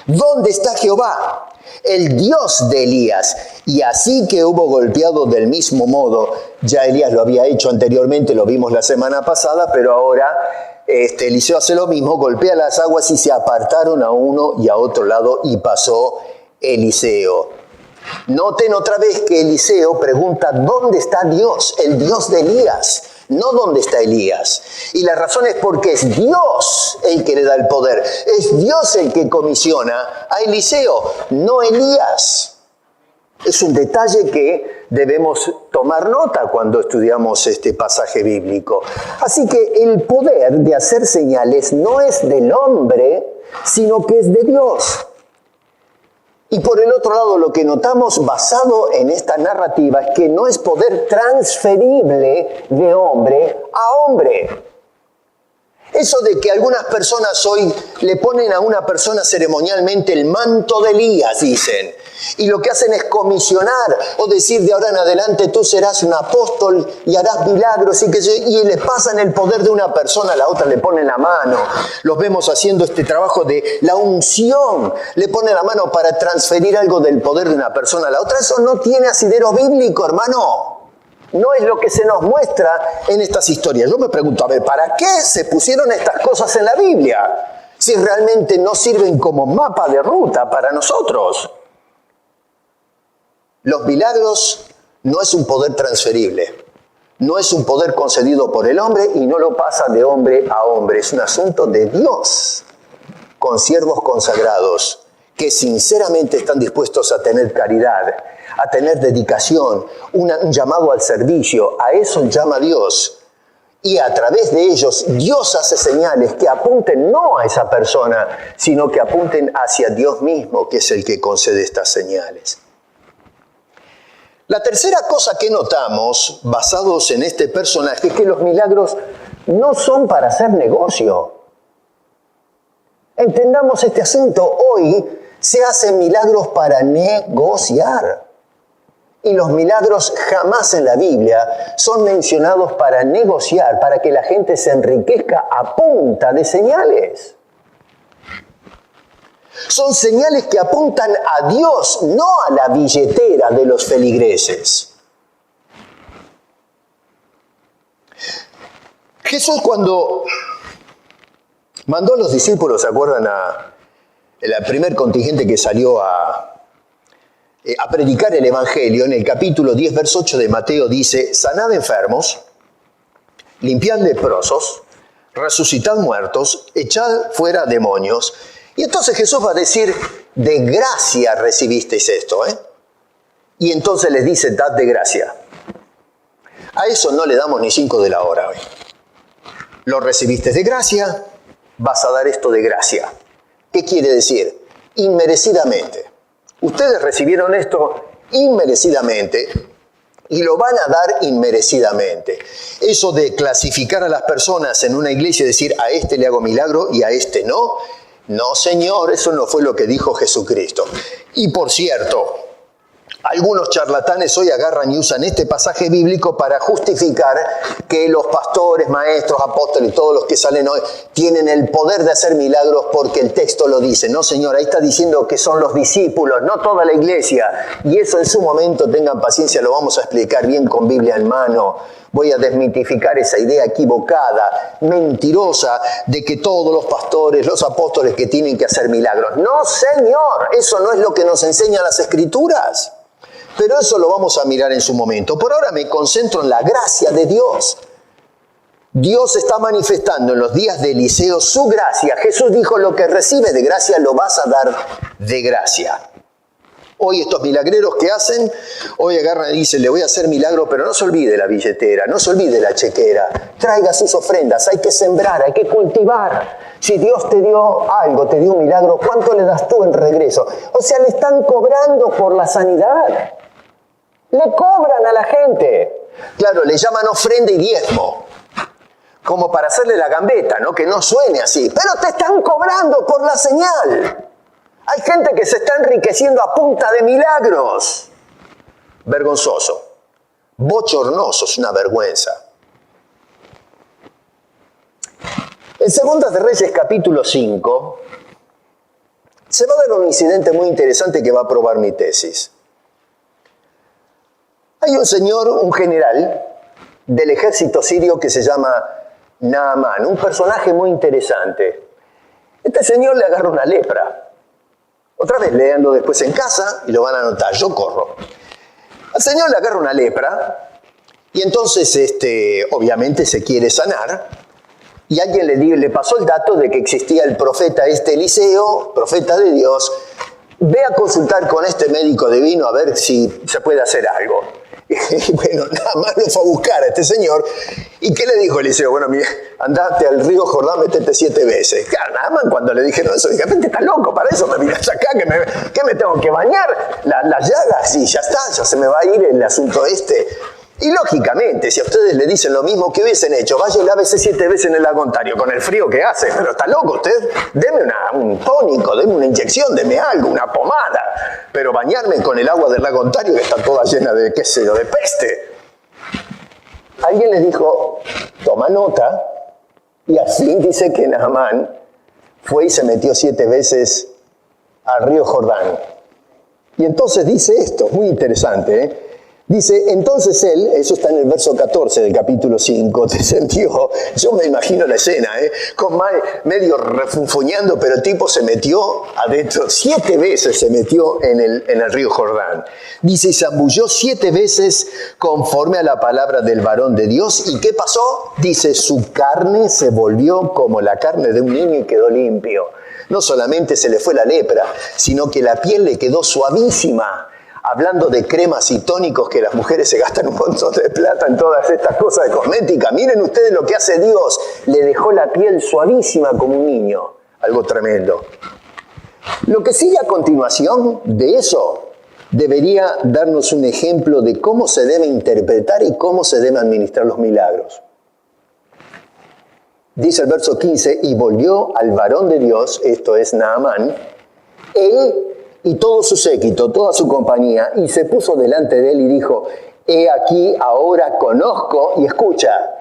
¿Dónde está Jehová? El Dios de Elías. Y así que hubo golpeado del mismo modo, ya Elías lo había hecho anteriormente, lo vimos la semana pasada, pero ahora Eliseo hace lo mismo, golpea las aguas y se apartaron a uno y a otro lado y pasó Eliseo. Noten otra vez que Eliseo pregunta, ¿dónde está Dios? El Dios de Elías. No dónde está Elías. Y la razón es porque es Dios el que le da el poder. Es Dios el que comisiona a Eliseo, no Elías. Es un detalle que debemos tomar nota cuando estudiamos este pasaje bíblico. Así que el poder de hacer señales no es del hombre, sino que es de Dios. Y por el otro lado, lo que notamos basado en esta narrativa es que no es poder transferible de hombre a hombre. Eso de que algunas personas hoy le ponen a una persona ceremonialmente el manto de Elías, dicen, y lo que hacen es comisionar o decir de ahora en adelante tú serás un apóstol y harás milagros y le pasan el poder de una persona a la otra, le ponen la mano. Los vemos haciendo este trabajo de la unción, le ponen la mano para transferir algo del poder de una persona a la otra. Eso no tiene asidero bíblico, hermano. No es lo que se nos muestra en estas historias. Yo me pregunto, a ver, ¿para qué se pusieron estas cosas en la Biblia? Si realmente no sirven como mapa de ruta para nosotros. Los milagros no es un poder transferible. No es un poder concedido por el hombre y no lo pasa de hombre a hombre. Es un asunto de Dios, con siervos consagrados, que sinceramente están dispuestos a tener caridad, a tener dedicación, un llamado al servicio. A eso llama Dios. Y a través de ellos, Dios hace señales que apunten no a esa persona, sino que apunten hacia Dios mismo, que es el que concede estas señales. La tercera cosa que notamos, basados en este personaje, es que los milagros no son para hacer negocio. Entendamos este asunto. Hoy se hacen milagros para negociar. Y los milagros jamás en la Biblia son mencionados para negociar, para que la gente se enriquezca a punta de señales. Son señales que apuntan a Dios, no a la billetera de los feligreses. Jesús, cuando mandó a los discípulos, ¿se acuerdan? El primer contingente que salió a predicar el Evangelio, en el capítulo 10, verso 8 de Mateo dice, sanad enfermos, limpiad leprosos, resucitad muertos, echad fuera demonios. Y entonces Jesús va a decir, de gracia recibisteis esto, Y entonces les dice, dad de gracia. A eso no le damos ni 5 de la hora hoy. Lo recibiste de gracia, vas a dar esto de gracia. ¿Qué quiere decir? Inmerecidamente. Ustedes recibieron esto inmerecidamente y lo van a dar inmerecidamente. Eso de clasificar a las personas en una iglesia y decir a este le hago milagro y a este no. No, Señor, eso no fue lo que dijo Jesucristo. Y por cierto, algunos charlatanes hoy agarran y usan este pasaje bíblico para justificar que los pastores, maestros, apóstoles y todos los que salen hoy tienen el poder de hacer milagros porque el texto lo dice. No, Señor, ahí está diciendo que son los discípulos, no toda la iglesia. Y eso en su momento, tengan paciencia, lo vamos a explicar bien con Biblia en mano. Voy a desmitificar esa idea equivocada, mentirosa, de que todos los pastores, los apóstoles que tienen que hacer milagros. No, Señor, eso no es lo que nos enseñan las Escrituras. Pero eso lo vamos a mirar en su momento. Por ahora me concentro en la gracia de Dios. Dios está manifestando en los días de Eliseo su gracia. Jesús dijo, lo que recibes de gracia lo vas a dar de gracia. Hoy estos milagreros que hacen, hoy agarran y dicen, le voy a hacer milagro, pero no se olvide la billetera, no se olvide la chequera. Traiga sus ofrendas, hay que sembrar, hay que cultivar. Si Dios te dio algo, te dio un milagro, ¿cuánto le das tú en regreso? O sea, le están cobrando por la sanidad. Le cobran a la gente. Claro, le llaman ofrenda y diezmo. Como para hacerle la gambeta, ¿no? Que no suene así. Pero te están cobrando por la señal. Hay gente que se está enriqueciendo a punta de milagros. Vergonzoso. Bochornoso, es una vergüenza. En Segunda de Reyes, capítulo 5, se va a dar un incidente muy interesante que va a probar mi tesis. Hay un señor, un general del ejército sirio que se llama Naamán, un personaje muy interesante. Este señor le agarra una lepra. Otra vez, léanlo después en casa y lo van a anotar, yo corro. Al señor le agarra una lepra y entonces obviamente se quiere sanar y alguien le pasó el dato de que existía el profeta Eliseo, profeta de Dios. Ve a consultar con este médico divino a ver si se puede hacer algo. Y bueno, nada más lo fue a buscar a este señor. ¿Y qué le dijo Eliseo? Bueno, mira, andate al río Jordán, metete 7 veces. Claro, nada más cuando le dijeron eso, dije, vente, estás loco, para eso me miras acá, que me tengo que bañar las llagas y ya está, ya se me va a ir el asunto este. Y lógicamente, si a ustedes le dicen lo mismo, ¿qué hubiesen hecho? Vaya y lávese 7 veces en el lago Ontario con el frío que hace. Pero está loco usted, deme un tónico, deme una inyección, deme algo, una pomada. Pero bañarme con el agua del lago Ontario que está toda llena de, qué sé yo, de peste. Alguien les dijo, toma nota, y al fin dice que Naamán fue y se metió 7 veces al río Jordán. Y entonces dice esto, muy interesante, Dice, entonces él, eso está en el verso 14 del capítulo 5, te sentió, yo me imagino la escena, con medio refunfuñando, pero el tipo se metió adentro, 7 veces se metió en el río Jordán. Dice, y se zambulló 7 veces conforme a la palabra del varón de Dios. ¿Y qué pasó? Dice, su carne se volvió como la carne de un niño y quedó limpio. No solamente se le fue la lepra, sino que la piel le quedó suavísima. Hablando de cremas y tónicos que las mujeres se gastan un montón de plata en todas estas cosas de cosmética. Miren ustedes lo que hace Dios. Le dejó la piel suavísima como un niño. Algo tremendo. Lo que sigue a continuación de eso debería darnos un ejemplo de cómo se debe interpretar y cómo se deben administrar los milagros. Dice el verso 15, y volvió al varón de Dios, esto es Naamán, él y todo su séquito, toda su compañía, y se puso delante de él y dijo, he aquí ahora conozco, y escucha,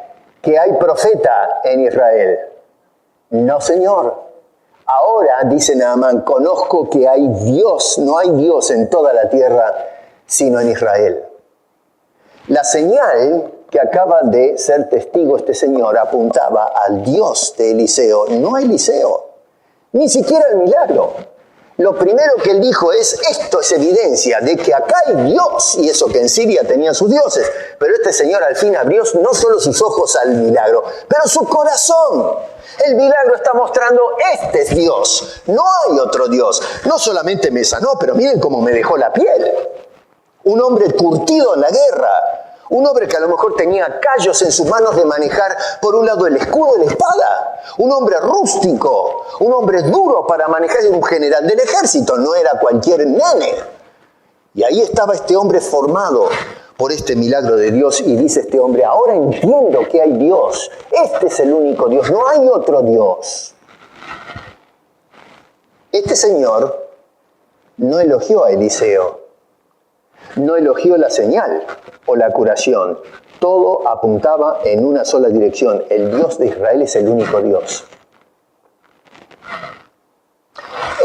que hay profeta en Israel. No, Señor. Ahora, dice Naamán, conozco que hay Dios, no hay Dios en toda la tierra, sino en Israel. La señal que acaba de ser testigo este señor apuntaba al Dios de Eliseo, no a Eliseo, ni siquiera al milagro. lo primero que él dijo es, esto es evidencia de que acá hay Dios, y eso que en Siria tenían sus dioses, pero este señor al fin abrió no solo sus ojos al milagro, pero su corazón. El milagro está mostrando, este es Dios, no hay otro Dios. No solamente me sanó, pero miren cómo me dejó la piel. Un hombre curtido en la guerra, un hombre que a lo mejor tenía callos en sus manos de manejar por un lado el escudo y la espada, un hombre rústico, un hombre duro para manejar, un general del ejército, no era cualquier nene. Y ahí estaba este hombre formado por este milagro de Dios, y dice este hombre, ahora entiendo que hay Dios, este es el único Dios, no hay otro Dios. Este señor no elogió a Eliseo, no elogió la señal o la curación, todo apuntaba en una sola dirección, el Dios de Israel es el único Dios.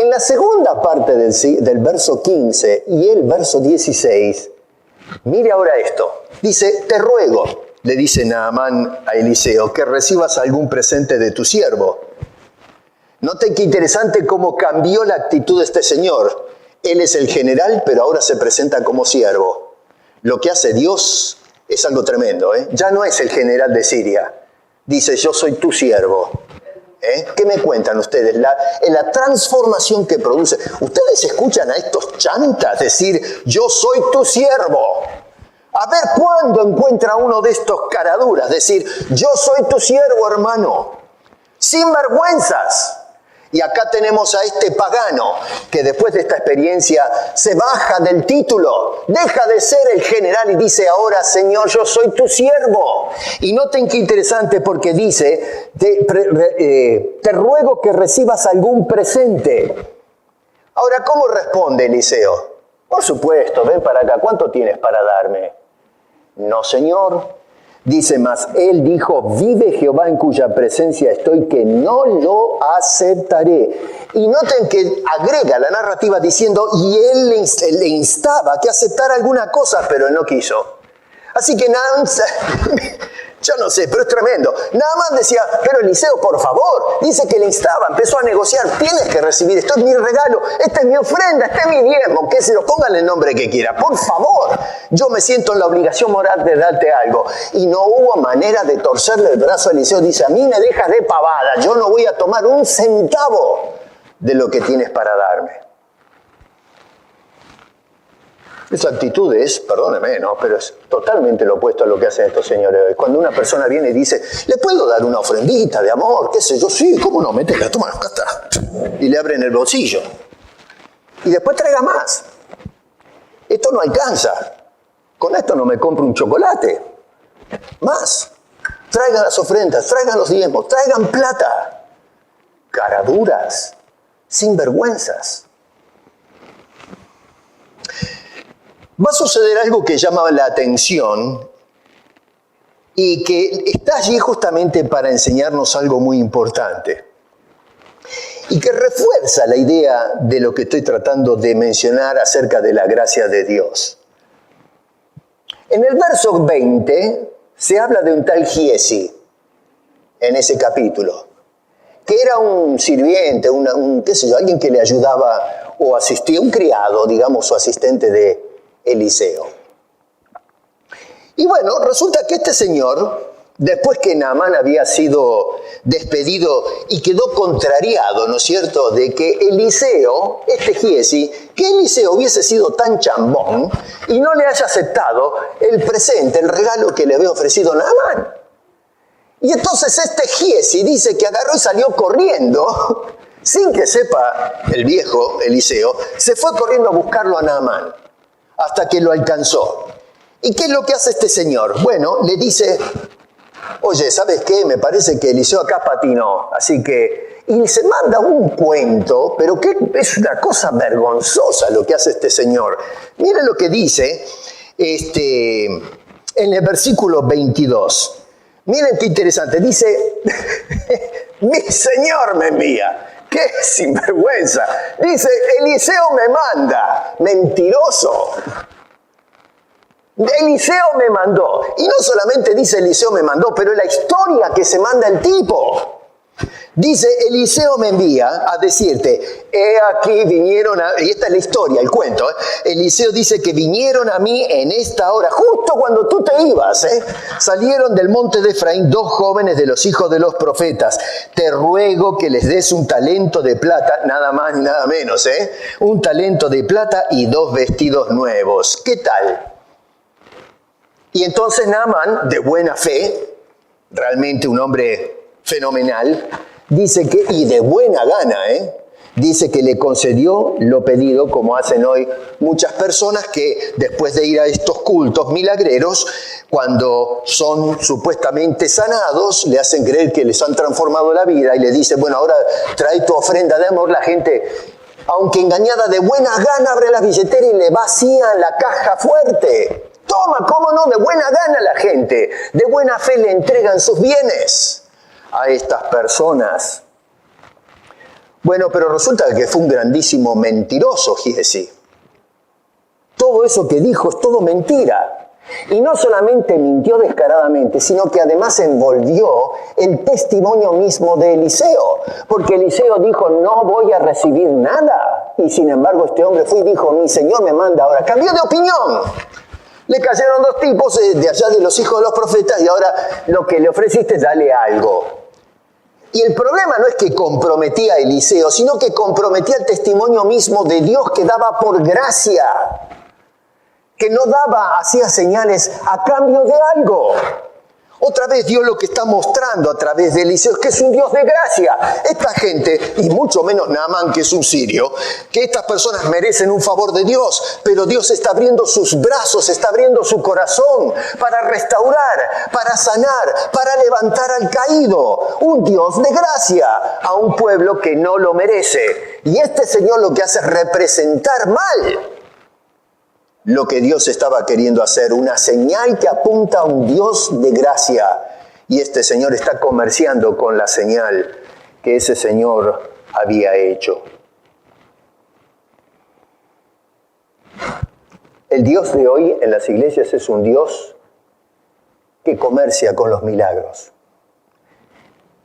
En la segunda parte del verso 15 y el verso 16, mire ahora esto. Dice, te ruego, le dice Naamán a Eliseo, que recibas algún presente de tu siervo. Noten qué interesante cómo cambió la actitud de este señor. Él es el general, pero ahora se presenta como siervo. Lo que hace Dios es algo tremendo, ¿eh? Ya no es el general de Siria. Dice, yo soy tu siervo. ¿Qué me cuentan ustedes? La transformación que produce. ¿Ustedes escuchan a estos chantas decir, yo soy tu siervo? A ver cuándo encuentra uno de estos caraduras decir, yo soy tu siervo, hermano. Sin vergüenzas. Y acá tenemos a este pagano que después de esta experiencia se baja del título, deja de ser el general y dice ahora, Señor, yo soy tu siervo. Y noten qué interesante porque dice, te ruego que recibas algún presente. Ahora, ¿cómo responde Eliseo? Por supuesto, ven para acá, ¿cuánto tienes para darme? No, Señor. Dice más, él dijo, vive Jehová en cuya presencia estoy, que no lo aceptaré. Y noten que agrega la narrativa diciendo, y él le instaba a que aceptara alguna cosa, pero él no quiso. Así que Naamán, yo no sé, pero es tremendo. Naamán decía, pero Eliseo, por favor, dice que le instaba, empezó a negociar, tienes que recibir, esto es mi regalo, esta es mi ofrenda, este es mi diezmo, que se lo pongan el nombre que quiera, por favor. Yo me siento en la obligación moral de darte algo. Y no hubo manera de torcerle el brazo a Eliseo. Dice, a mí me dejas de pavada, yo no voy a tomar un centavo de lo que tienes para darme. Esa actitud es, perdóneme, ¿no? Pero es totalmente lo opuesto a lo que hacen estos señores hoy. Cuando una persona viene y dice, ¿le puedo dar una ofrendita de amor? ¿Qué sé yo? Sí, ¿cómo no? Métela, toma, acá está. Y le abren el bolsillo. Y después traiga más. Esto no alcanza. Con esto no me compro un chocolate. Más. Traigan las ofrendas, traigan los diezmos, traigan plata. Caraduras, sinvergüenzas. Va a suceder algo que llama la atención y que está allí justamente para enseñarnos algo muy importante y que refuerza la idea de lo que estoy tratando de mencionar acerca de la gracia de Dios. En el verso 20 se habla de un tal Giesi en ese capítulo, que era un sirviente, qué sé yo, alguien que le ayudaba o asistía, un criado, digamos, o asistente de Eliseo. Y bueno, resulta que este señor, después que Naamán había sido despedido y quedó contrariado, ¿no es cierto?, de que Eliseo, este Giesi, que Eliseo hubiese sido tan chambón y no le haya aceptado el presente, el regalo que le había ofrecido Naamán. Y entonces este Giesi dice que agarró y salió corriendo, sin que sepa el viejo Eliseo, se fue corriendo a buscarlo a Naamán, hasta que lo alcanzó. ¿Y qué es lo que hace este señor? Bueno, le dice, oye, ¿sabes qué? Me parece que Eliseo acá patinó, así que... Y se manda un cuento, pero que es una cosa vergonzosa lo que hace este señor. Miren lo que dice en el versículo 22. Miren qué interesante. Dice, mi Señor me envía. ¡Qué sinvergüenza! Dice, Eliseo me manda. Mentiroso. Eliseo me mandó. Y no solamente dice Eliseo me mandó, pero la historia que se manda el tipo. Dice, Eliseo me envía a decirte, he aquí vinieron y esta es la historia, el cuento. Eliseo dice que vinieron a mí en esta hora, justo cuando tú te ibas. Salieron del monte de Efraín 2 jóvenes de los hijos de los profetas. Te ruego que les des un talento de plata, nada más ni nada menos, un talento de plata y 2 vestidos nuevos. ¿Qué tal? Y entonces Naamán, de buena fe, realmente un hombre fenomenal, dice que, y de buena gana, dice que le concedió lo pedido, como hacen hoy muchas personas que después de ir a estos cultos milagreros, cuando son supuestamente sanados, le hacen creer que les han transformado la vida y le dicen, bueno, ahora trae tu ofrenda de amor. La gente, aunque engañada, de buena gana abre la billetera y le vacían la caja fuerte. Toma, cómo no, de buena gana la gente, de buena fe le entregan sus bienes a estas personas. Bueno, pero resulta que fue un grandísimo mentiroso Giesi. Todo eso que dijo es todo mentira. Y no solamente mintió descaradamente, sino que además envolvió el testimonio mismo de Eliseo. Porque Eliseo dijo, no voy a recibir nada. Y sin embargo este hombre fue y dijo, mi Señor me manda ahora. Cambió de opinión. Le cayeron 2 tipos de allá de los hijos de los profetas y ahora lo que le ofreciste es darle algo. Y el problema no es que comprometía a Eliseo, sino que comprometía el testimonio mismo de Dios que daba por gracia, que no daba, hacía señales a cambio de algo. Otra vez Dios lo que está mostrando a través de Eliseo es que es un Dios de gracia. Esta gente, y mucho menos Naamán, que es un sirio, que estas personas merecen un favor de Dios, pero Dios está abriendo sus brazos, está abriendo su corazón para restaurar, para sanar, para levantar al caído. Un Dios de gracia a un pueblo que no lo merece. Y este Señor lo que hace es representar mal lo que Dios estaba queriendo hacer, una señal que apunta a un Dios de gracia. Y este Señor está comerciando con la señal que ese Señor había hecho. El Dios de hoy en las iglesias es un Dios que comercia con los milagros.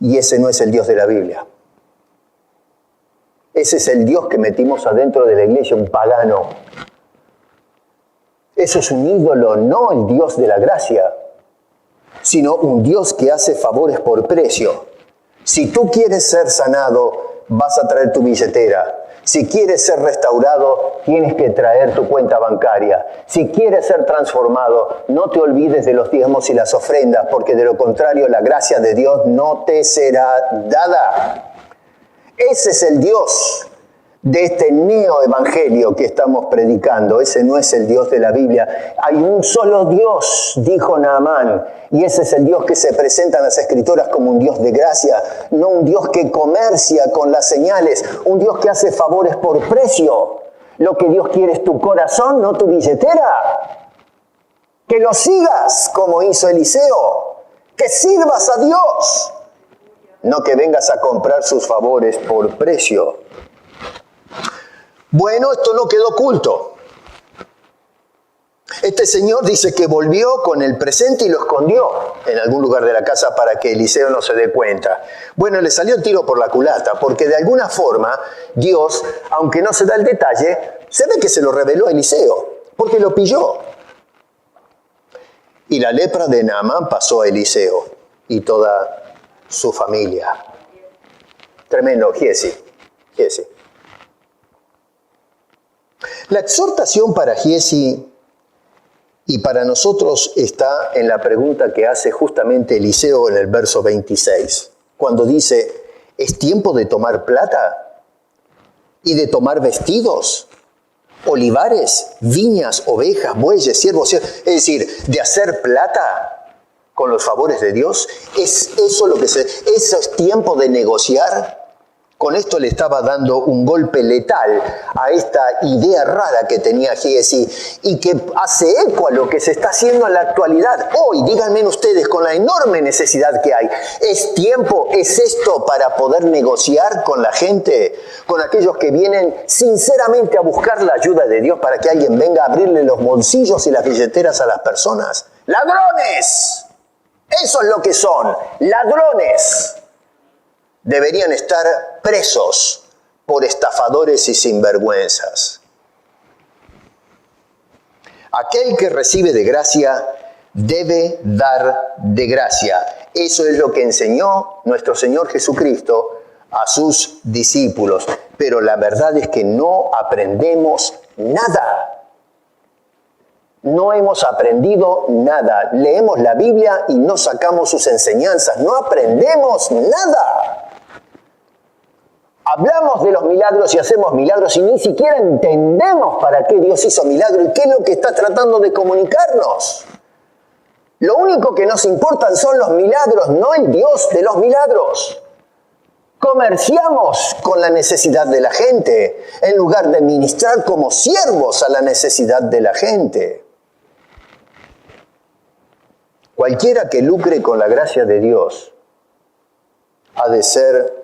Y ese no es el Dios de la Biblia. Ese es el Dios que metimos adentro de la iglesia, un pagano. Eso es un ídolo, no el Dios de la gracia, sino un Dios que hace favores por precio. Si tú quieres ser sanado, vas a traer tu billetera. Si quieres ser restaurado, tienes que traer tu cuenta bancaria. Si quieres ser transformado, no te olvides de los diezmos y las ofrendas, porque de lo contrario la gracia de Dios no te será dada. Ese es el Dios de este neoevangelio que estamos predicando. Ese no es el Dios de la Biblia. Hay un solo Dios, dijo Naamán, y ese es el Dios que se presenta en las Escrituras como un Dios de gracia, no un Dios que comercia con las señales, un Dios que hace favores por precio. Lo que Dios quiere es tu corazón, no tu billetera. Que lo sigas como hizo Eliseo, que sirvas a Dios, no que vengas a comprar sus favores por precio. Bueno, esto no quedó oculto. Este señor dice que volvió con el presente y lo escondió en algún lugar de la casa para que Eliseo no se dé cuenta. Bueno, le salió el tiro por la culata, porque de alguna forma Dios, aunque no se da el detalle, se ve que se lo reveló a Eliseo, porque lo pilló. Y la lepra de Naamán pasó a Eliseo y toda su familia. Tremendo, Giesi. La exhortación para Giesi y para nosotros está en la pregunta que hace justamente Eliseo en el verso 26, cuando dice, ¿es tiempo de tomar plata y de tomar vestidos, olivares, viñas, ovejas, bueyes, siervos? Es decir, de hacer plata con los favores de Dios. ¿Es eso lo que eso es tiempo de negociar? Con esto le estaba dando un golpe letal a esta idea rara que tenía Giesi y que hace eco a lo que se está haciendo en la actualidad. Hoy, díganme ustedes, con la enorme necesidad que hay, ¿es tiempo, es esto para poder negociar con la gente? Con aquellos que vienen sinceramente a buscar la ayuda de Dios para que alguien venga a abrirle los bolsillos y las billeteras a las personas. ¡Ladrones! Eso es lo que son, ladrones. deberían estar presos por estafadores y sinvergüenzas. Aquel que recibe de gracia debe dar de gracia. Eso es lo que enseñó nuestro Señor Jesucristo a sus discípulos. Pero la verdad es que no aprendemos nada. No hemos aprendido nada. Leemos la Biblia y no sacamos sus enseñanzas. No aprendemos nada. Hablamos de los milagros y hacemos milagros y ni siquiera entendemos para qué Dios hizo milagro y qué es lo que está tratando de comunicarnos. Lo único que nos importan son los milagros, no el Dios de los milagros. Comerciamos con la necesidad de la gente en lugar de ministrar como siervos a la necesidad de la gente. Cualquiera que lucre con la gracia de Dios ha de ser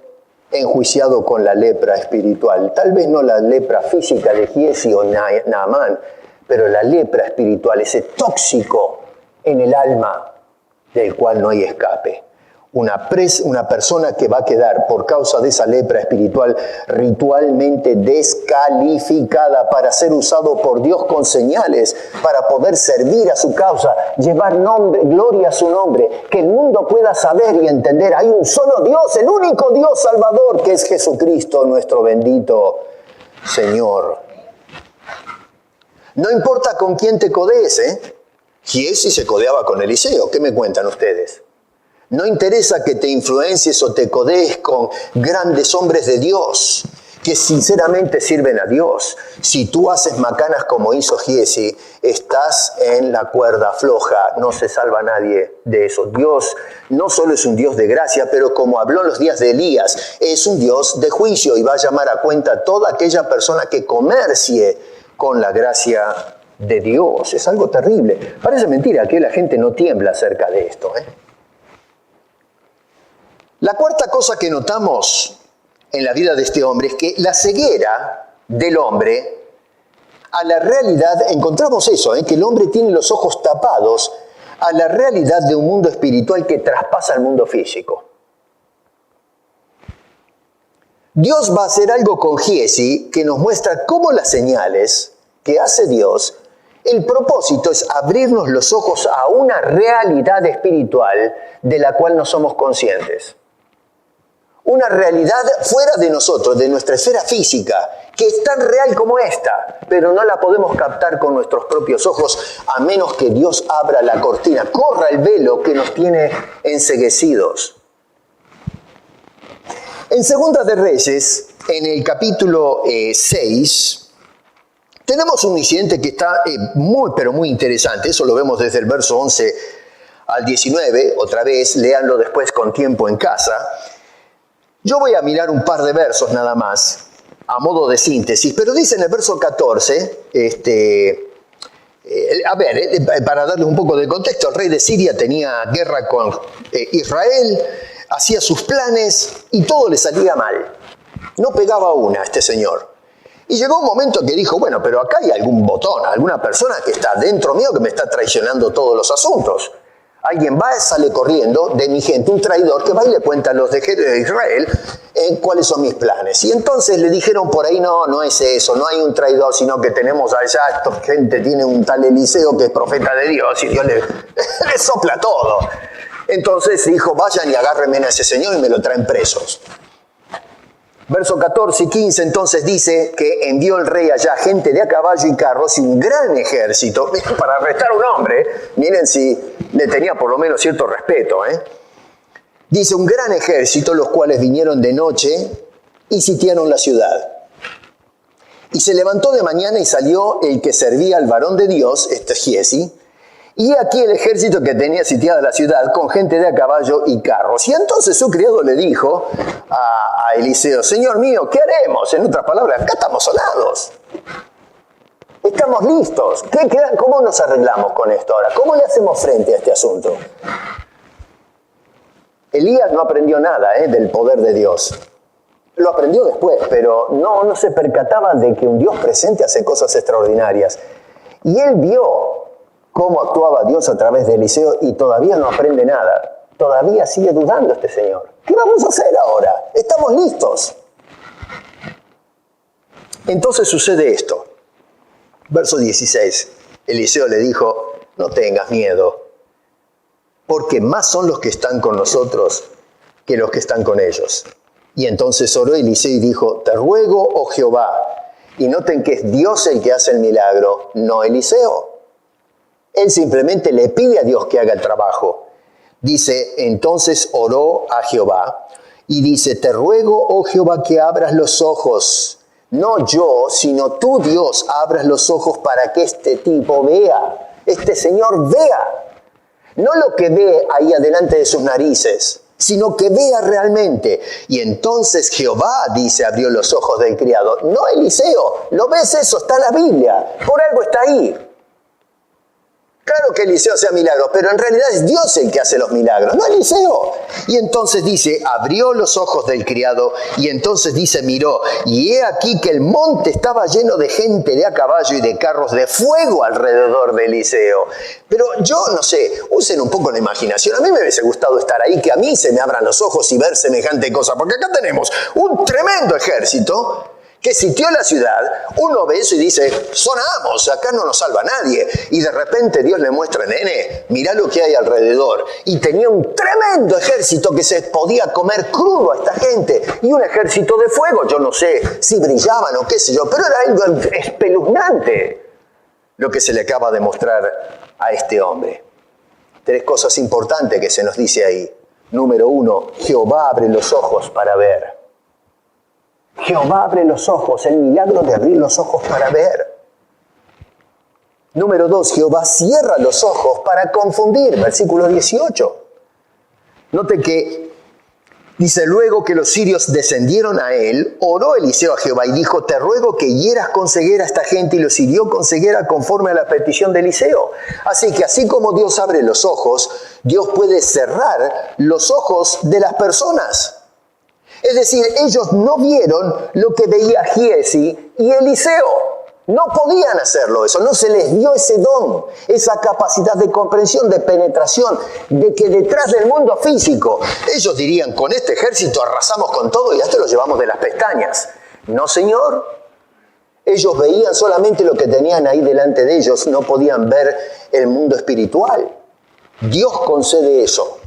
enjuiciado con la lepra espiritual. Tal vez no la lepra física de Giesi o Naamán, pero la lepra espiritual, ese tóxico en el alma del cual no hay escape. Una persona que va a quedar por causa de esa lepra espiritual ritualmente descalificada para ser usado por Dios con señales, para poder servir a su causa, llevar gloria a su nombre, que el mundo pueda saber y entender, hay un solo Dios, el único Dios Salvador, que es Jesucristo, nuestro bendito Señor. No importa con quién te codees, Giesi se codeaba con Eliseo, ¿qué me cuentan ustedes? No interesa que te influencies o te codees con grandes hombres de Dios que sinceramente sirven a Dios. Si tú haces macanas como hizo Giesi, estás en la cuerda floja. No se salva nadie de eso. Dios no solo es un Dios de gracia, pero como habló en los días de Elías, es un Dios de juicio y va a llamar a cuenta a toda aquella persona que comercie con la gracia de Dios. Es algo terrible. Parece mentira que la gente no tiembla acerca de esto, La cuarta cosa que notamos en la vida de este hombre es que la ceguera del hombre a la realidad, encontramos eso, que el hombre tiene los ojos tapados a la realidad de un mundo espiritual que traspasa el mundo físico. Dios va a hacer algo con Giesi que nos muestra cómo las señales que hace Dios, el propósito es abrirnos los ojos a una realidad espiritual de la cual no somos conscientes. Una realidad fuera de nosotros, de nuestra esfera física, que es tan real como esta, pero no la podemos captar con nuestros propios ojos a menos que Dios abra la cortina, corra el velo que nos tiene enceguecidos. En Segunda de Reyes, en el capítulo 6, tenemos un incidente que está muy, pero muy interesante. Eso lo vemos desde el verso 11 al 19. Otra vez, léanlo después con tiempo en casa. Yo voy a mirar un par de versos nada más, a modo de síntesis, pero dice en el verso 14, para darle un poco de contexto, el rey de Siria tenía guerra con Israel, hacía sus planes y todo le salía mal. No pegaba una este señor. Y llegó un momento que dijo, bueno, pero acá hay algún botón, alguna persona que está dentro mío que me está traicionando todos los asuntos. Alguien va, sale corriendo de mi gente, un traidor que va y le cuenta a los de Israel cuáles son mis planes. Y entonces le dijeron por ahí, no es eso, no hay un traidor, sino que tenemos allá, esta gente tiene un tal Eliseo que es profeta de Dios y Dios le sopla todo. Entonces dijo, vayan y agárrenme a ese señor y me lo traen presos. Verso 14 y 15 entonces dice que envió el rey allá gente de a caballo y carros y un gran ejército para arrestar a un hombre. Miren si le tenía por lo menos cierto respeto. Dice un gran ejército, los cuales vinieron de noche y sitiaron la ciudad. Y se levantó de mañana y salió el que servía al varón de Dios, Giesi, y aquí el ejército que tenía sitiada la ciudad con gente de a caballo y carros. Y entonces su criado le dijo a Eliseo, Señor mío, ¿qué haremos? En otras palabras, acá estamos solados. Estamos listos. ¿Cómo nos arreglamos con esto ahora? ¿Cómo le hacemos frente a este asunto? Elías no aprendió nada del poder de Dios. Lo aprendió después, pero no se percataba de que un Dios presente hace cosas extraordinarias. Y él vio cómo actuaba Dios a través de Eliseo y todavía no aprende nada. Todavía sigue dudando este señor. ¿Qué vamos a hacer ahora? Estamos listos. Entonces sucede esto. Verso 16. Eliseo le dijo, no tengas miedo, porque más son los que están con nosotros que los que están con ellos. Y entonces oró Eliseo y dijo, te ruego, oh Jehová, y noten que es Dios el que hace el milagro, no Eliseo. Él simplemente le pide a Dios que haga el trabajo. Dice, entonces oró a Jehová y dice, te ruego, oh Jehová, que abras los ojos. No yo, sino tú, Dios, abras los ojos para que este tipo vea, este señor vea. No lo que ve ahí adelante de sus narices, sino que vea realmente. Y entonces Jehová, dice, abrió los ojos del criado. No Eliseo, ¿lo ves eso? Está en la Biblia, por algo está ahí. Claro que Eliseo hacía milagros, pero en realidad es Dios el que hace los milagros, no Eliseo. Y entonces dice, abrió los ojos del criado, y entonces dice, miró, y he aquí que el monte estaba lleno de gente de a caballo y de carros de fuego alrededor de Eliseo. Pero yo, no sé, usen un poco la imaginación. A mí me hubiese gustado estar ahí, que a mí se me abran los ojos y ver semejante cosa, porque acá tenemos un tremendo ejército que sitió la ciudad. Uno ve eso y dice, sonamos, acá no nos salva nadie. Y de repente Dios le muestra, nene, mirá lo que hay alrededor. Y tenía un tremendo ejército que se podía comer crudo a esta gente. Y un ejército de fuego, yo no sé si brillaban o qué sé yo, pero era algo espeluznante lo que se le acaba de mostrar a este hombre. Tres cosas importantes que se nos dice ahí. Número 1, Jehová abre los ojos para ver. Jehová abre los ojos, el milagro de abrir los ojos para ver. Número 2, Jehová cierra los ojos para confundir, versículo 18. Note que dice, luego que los sirios descendieron a él, oró Eliseo a Jehová y dijo, te ruego que hieras con ceguera a esta gente, y los hirió con ceguera conforme a la petición de Eliseo. Así que así como Dios abre los ojos, Dios puede cerrar los ojos de las personas. Es decir, ellos no vieron lo que veía Giesi y Eliseo. No podían hacerlo eso, no se les dio ese don, esa capacidad de comprensión, de penetración, de que detrás del mundo físico, ellos dirían, con este ejército arrasamos con todo y hasta lo llevamos de las pestañas. No, señor. Ellos veían solamente lo que tenían ahí delante de ellos, no podían ver el mundo espiritual. Dios concede eso.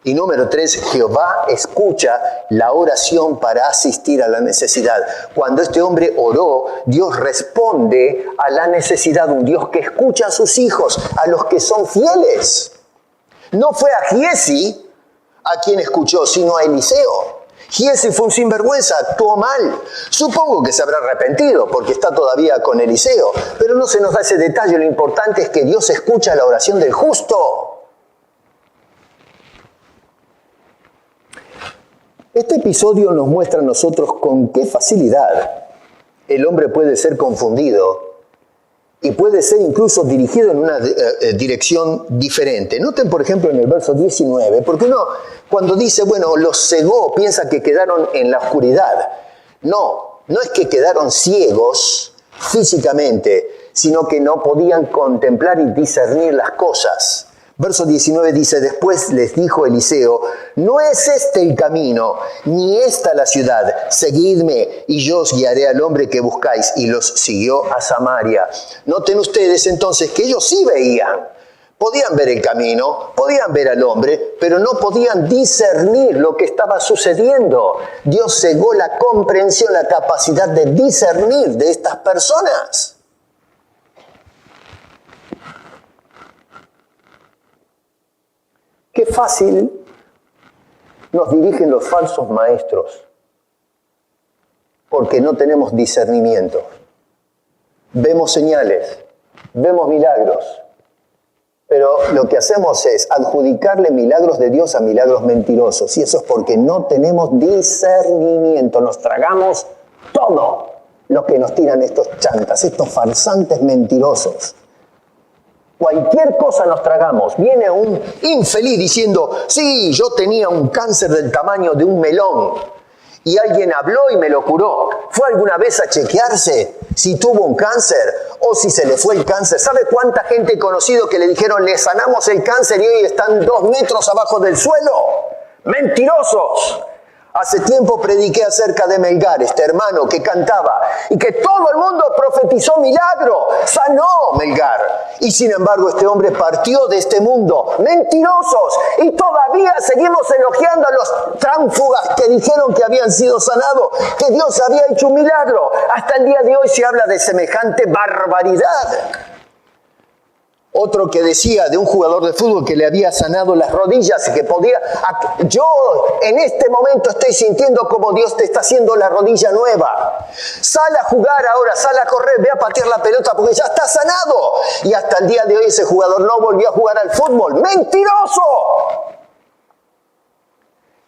Y número 3, Jehová escucha la oración para asistir a la necesidad. Cuando este hombre oró, Dios responde a la necesidad. Un Dios que escucha a sus hijos, a los que son fieles. No fue a Giesi a quien escuchó, sino a Eliseo. Giesi fue un sinvergüenza, actuó mal. Supongo que se habrá arrepentido porque está todavía con Eliseo. Pero no se nos da ese detalle. Lo importante es que Dios escucha la oración del justo. Este episodio nos muestra a nosotros con qué facilidad el hombre puede ser confundido y puede ser incluso dirigido en una dirección diferente. Noten, por ejemplo, en el verso 19, porque uno cuando dice, bueno, los cegó, piensa que quedaron en la oscuridad. No es que quedaron ciegos físicamente, sino que no podían contemplar y discernir las cosas. Verso 19 dice, después les dijo Eliseo, no es este el camino, ni esta la ciudad. Seguidme y yo os guiaré al hombre que buscáis. Y los siguió a Samaria. Noten ustedes entonces que ellos sí veían. Podían ver el camino, podían ver al hombre, pero no podían discernir lo que estaba sucediendo. Dios cegó la comprensión, la capacidad de discernir de estas personas. Qué fácil nos dirigen los falsos maestros, porque no tenemos discernimiento. Vemos señales, vemos milagros, pero lo que hacemos es adjudicarle milagros de Dios a milagros mentirosos, y eso es porque no tenemos discernimiento. Nos tragamos todo lo que nos tiran estos chantas, estos farsantes mentirosos. Cualquier cosa nos tragamos. Viene un infeliz diciendo, sí, yo tenía un cáncer del tamaño de un melón y alguien habló y me lo curó. ¿Fue alguna vez a chequearse si tuvo un cáncer o si se le fue el cáncer? ¿Sabe cuánta gente he conocido que le dijeron, le sanamos el cáncer y hoy están 2 metros abajo del suelo? ¡Mentirosos! Hace tiempo prediqué acerca de Melgar, este hermano que cantaba, y que todo el mundo profetizó milagro, sanó Melgar. Y sin embargo este hombre partió de este mundo. ¡Mentirosos! Y todavía seguimos elogiando a los tránfugas que dijeron que habían sido sanados, que Dios había hecho un milagro. Hasta el día de hoy se habla de semejante barbaridad. Otro que decía de un jugador de fútbol que le había sanado las rodillas y que podía... Yo en este momento estoy sintiendo como Dios te está haciendo la rodilla nueva. Sal a jugar ahora, sal a correr, ve a patear la pelota porque ya está sanado. Y hasta el día de hoy ese jugador no volvió a jugar al fútbol. ¡Mentiroso!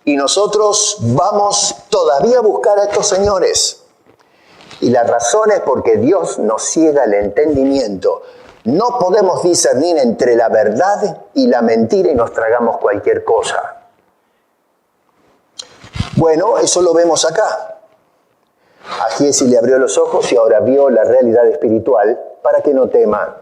Y nosotros vamos todavía a buscar a estos señores. Y la razón es porque Dios nos ciega el entendimiento. No podemos discernir entre la verdad y la mentira y nos tragamos cualquier cosa. Bueno, eso lo vemos acá. A Giesi le abrió los ojos y ahora vio la realidad espiritual para que no tema.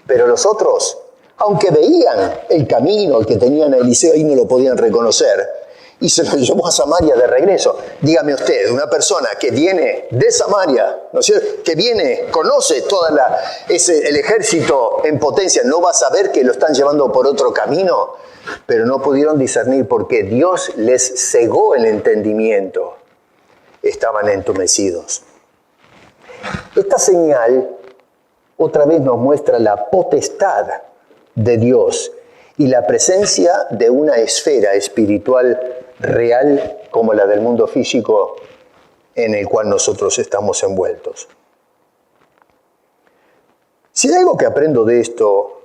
Pero los otros, aunque veían el camino que tenían a Eliseo, ahí no lo podían reconocer. Y se lo llevó a Samaria de regreso. Dígame usted, una persona que viene de Samaria, ¿no es cierto? Que viene, conoce todo el ejército en potencia, ¿no va a saber que lo están llevando por otro camino? Pero no pudieron discernir porque Dios les cegó el entendimiento. Estaban entumecidos. Esta señal otra vez nos muestra la potestad de Dios y la presencia de una esfera espiritual real como la del mundo físico en el cual nosotros estamos envueltos. Si hay algo que aprendo de esto,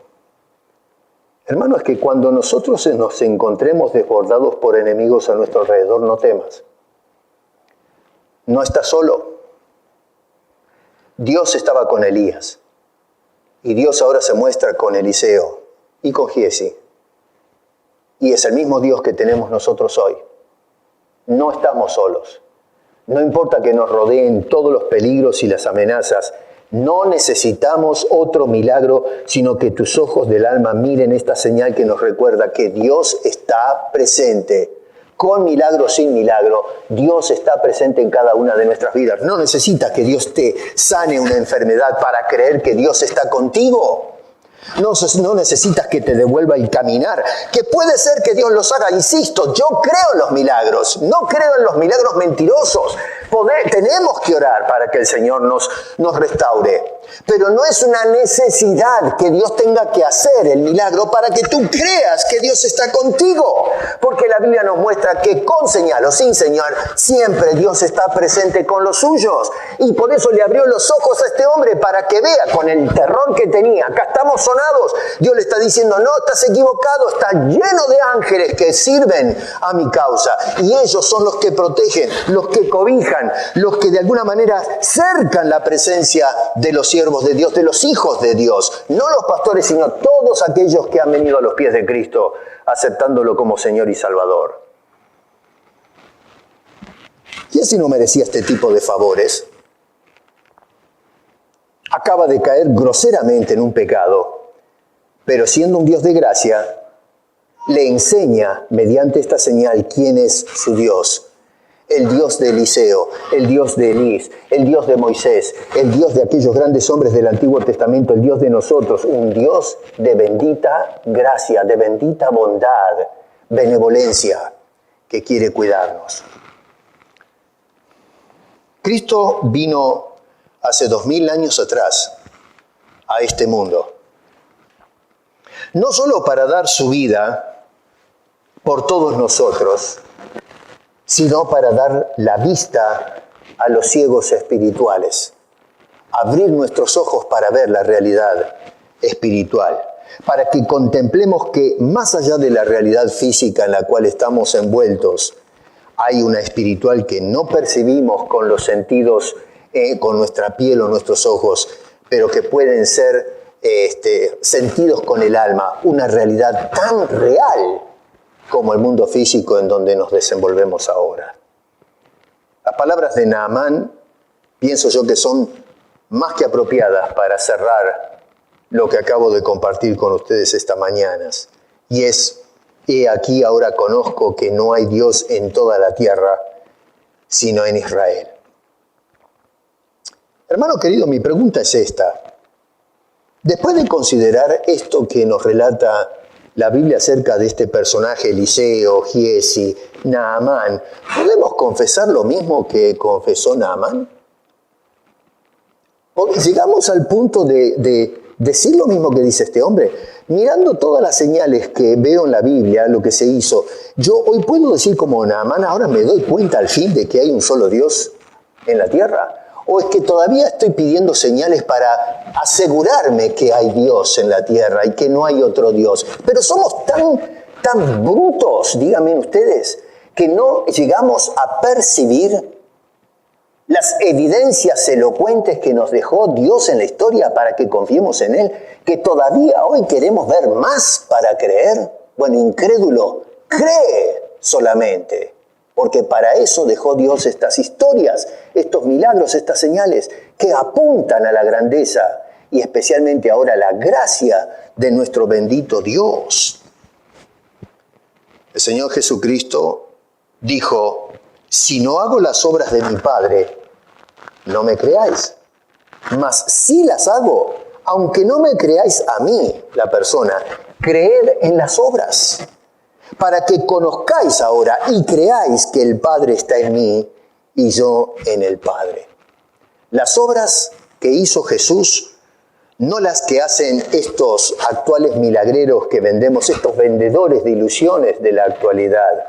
hermano, es que cuando nosotros nos encontremos desbordados por enemigos a nuestro alrededor, no temas. No estás solo. Dios estaba con Elías y Dios ahora se muestra con Eliseo y con Giesi. Y es el mismo Dios que tenemos nosotros hoy. No estamos solos. No importa que nos rodeen todos los peligros y las amenazas. No necesitamos otro milagro, sino que tus ojos del alma miren esta señal que nos recuerda que Dios está presente. Con milagro o sin milagro, Dios está presente en cada una de nuestras vidas. No necesitas que Dios te sane una enfermedad para creer que Dios está contigo. No necesitas que te devuelva el caminar, que puede ser que Dios los haga. Insisto, yo creo en los milagros, no creo en los milagros mentirosos. Tenemos que orar para que el Señor nos restaure. Pero no es una necesidad que Dios tenga que hacer el milagro para que tú creas que Dios está contigo. Porque la Biblia nos muestra que con señal o sin señal, siempre Dios está presente con los suyos. Y por eso le abrió los ojos a este hombre para que vea con el terror que tenía. Acá estamos sonados. Dios le está diciendo, no, estás equivocado, está lleno de ángeles que sirven a mi causa. Y ellos son los que protegen, los que cobijan, los que de alguna manera cercan la presencia de los siervos de Dios, de los hijos de Dios. No los pastores, sino todos aquellos que han venido a los pies de Cristo, aceptándolo como Señor y Salvador. ¿Quién si no merecía este tipo de favores? Acaba de caer groseramente en un pecado, pero siendo un Dios de gracia, le enseña mediante esta señal quién es su Dios. El Dios de Eliseo, el Dios de Elís, el Dios de Moisés, el Dios de aquellos grandes hombres del Antiguo Testamento, el Dios de nosotros, un Dios de bendita gracia, de bendita bondad, benevolencia, que quiere cuidarnos. Cristo vino hace 2000 años atrás a este mundo, no solo para dar su vida por todos nosotros, sino para dar la vista a los ciegos espirituales, abrir nuestros ojos para ver la realidad espiritual, para que contemplemos que más allá de la realidad física en la cual estamos envueltos, hay una espiritual que no percibimos con los sentidos, con nuestra piel o nuestros ojos, pero que pueden ser sentidos con el alma, una realidad tan real como el mundo físico en donde nos desenvolvemos ahora. Las palabras de Naamán, pienso yo que son más que apropiadas para cerrar lo que acabo de compartir con ustedes esta mañana. Y es He aquí ahora conozco que no hay Dios en toda la tierra, sino en Israel. Hermano querido, mi pregunta es esta. Después de considerar esto que nos relata la Biblia acerca de este personaje, Eliseo, Giesi, Naamán, ¿podemos confesar lo mismo que confesó Naamán? Llegamos al punto de decir lo mismo que dice este hombre. Mirando todas las señales que veo en la Biblia, lo que se hizo, yo hoy puedo decir como Naamán, ahora me doy cuenta al fin de que hay un solo Dios en la tierra. ¿O es que todavía estoy pidiendo señales para asegurarme que hay Dios en la tierra y que no hay otro Dios? Pero somos tan brutos, díganme ustedes, que no llegamos a percibir las evidencias elocuentes que nos dejó Dios en la historia para que confiemos en Él, que todavía hoy queremos ver más para creer. Bueno, incrédulo, cree solamente. Porque para eso dejó Dios estas historias, estos milagros, estas señales que apuntan a la grandeza y especialmente ahora a la gracia de nuestro bendito Dios. El Señor Jesucristo dijo, si no hago las obras de mi Padre, no me creáis. Mas si las hago, aunque no me creáis a mí, la persona, creed en las obras. Para que conozcáis ahora y creáis que el Padre está en mí y yo en el Padre. Las obras que hizo Jesús, no las que hacen estos actuales milagreros que vendemos, estos vendedores de ilusiones de la actualidad,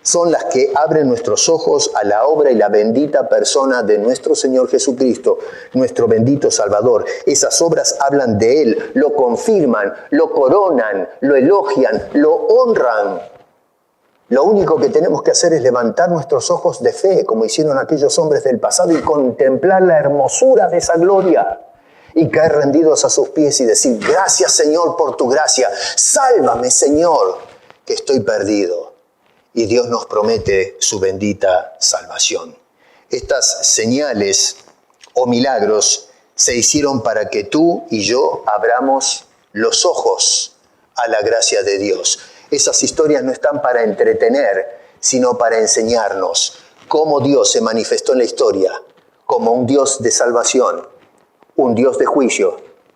son las que abren nuestros ojos a la obra y la bendita persona de nuestro Señor Jesucristo, nuestro bendito Salvador. Esas obras hablan de Él, lo confirman, lo coronan, lo elogian, lo honran. Lo único que tenemos que hacer es levantar nuestros ojos de fe, como hicieron aquellos hombres del pasado, y contemplar la hermosura de esa gloria. Y caer rendidos a sus pies y decir, gracias Señor por tu gracia, sálvame Señor, que estoy perdido. Y Dios nos promete su bendita salvación. Estas señales o milagros se hicieron para que tú y yo abramos los ojos a la gracia de Dios. Esas historias no están para entretener, sino para enseñarnos cómo Dios se manifestó en la historia como un Dios de salvación, un Dios de juicio,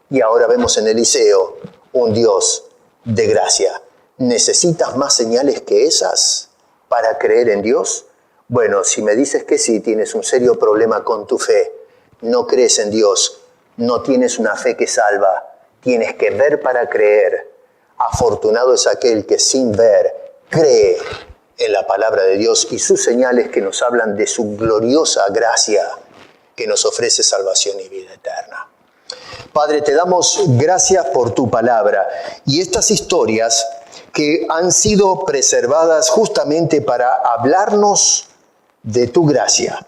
y ahora vemos en Eliseo un Dios de gracia. ¿Necesitas más señales que esas para creer en Dios? Bueno, si me dices que sí, tienes un serio problema con tu fe. No crees en Dios, no tienes una fe que salva. Tienes que ver para creer. Afortunado es aquel que sin ver cree en la palabra de Dios y sus señales que nos hablan de su gloriosa gracia que nos ofrece salvación y vida eterna. Padre, te damos gracias por tu palabra y estas historias que han sido preservadas justamente para hablarnos de tu gracia.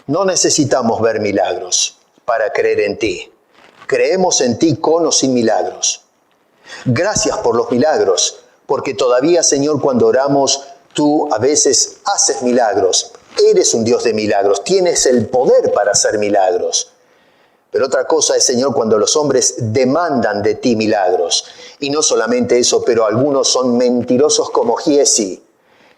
No necesitamos ver milagros para creer en ti. Creemos en ti con o sin milagros. Gracias por los milagros, porque todavía, Señor, cuando oramos, tú a veces haces milagros. Eres un Dios de milagros, tienes el poder para hacer milagros. Pero otra cosa es, Señor, cuando los hombres demandan de ti milagros. Y no solamente eso, pero algunos son mentirosos como Giesi,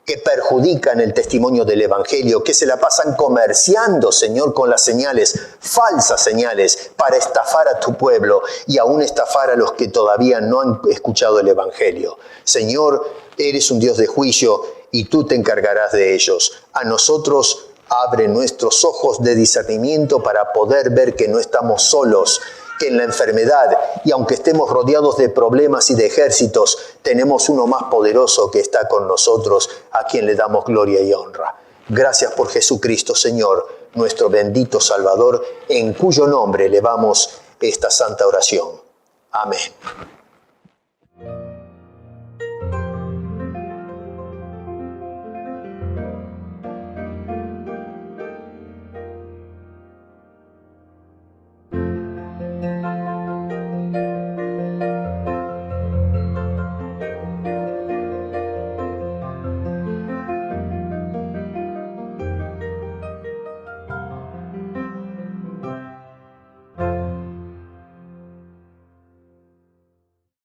que perjudican el testimonio del Evangelio, que se la pasan comerciando, Señor, con las señales, falsas señales, para estafar a tu pueblo y aún estafar a los que todavía no han escuchado el Evangelio. Señor, eres un Dios de juicio y tú te encargarás de ellos. A nosotros abre nuestros ojos de discernimiento para poder ver que no estamos solos, que en la enfermedad, y aunque estemos rodeados de problemas y de ejércitos, tenemos uno más poderoso que está con nosotros, a quien le damos gloria y honra. Gracias por Jesucristo, Señor, nuestro bendito Salvador, en cuyo nombre elevamos esta santa oración. Amén.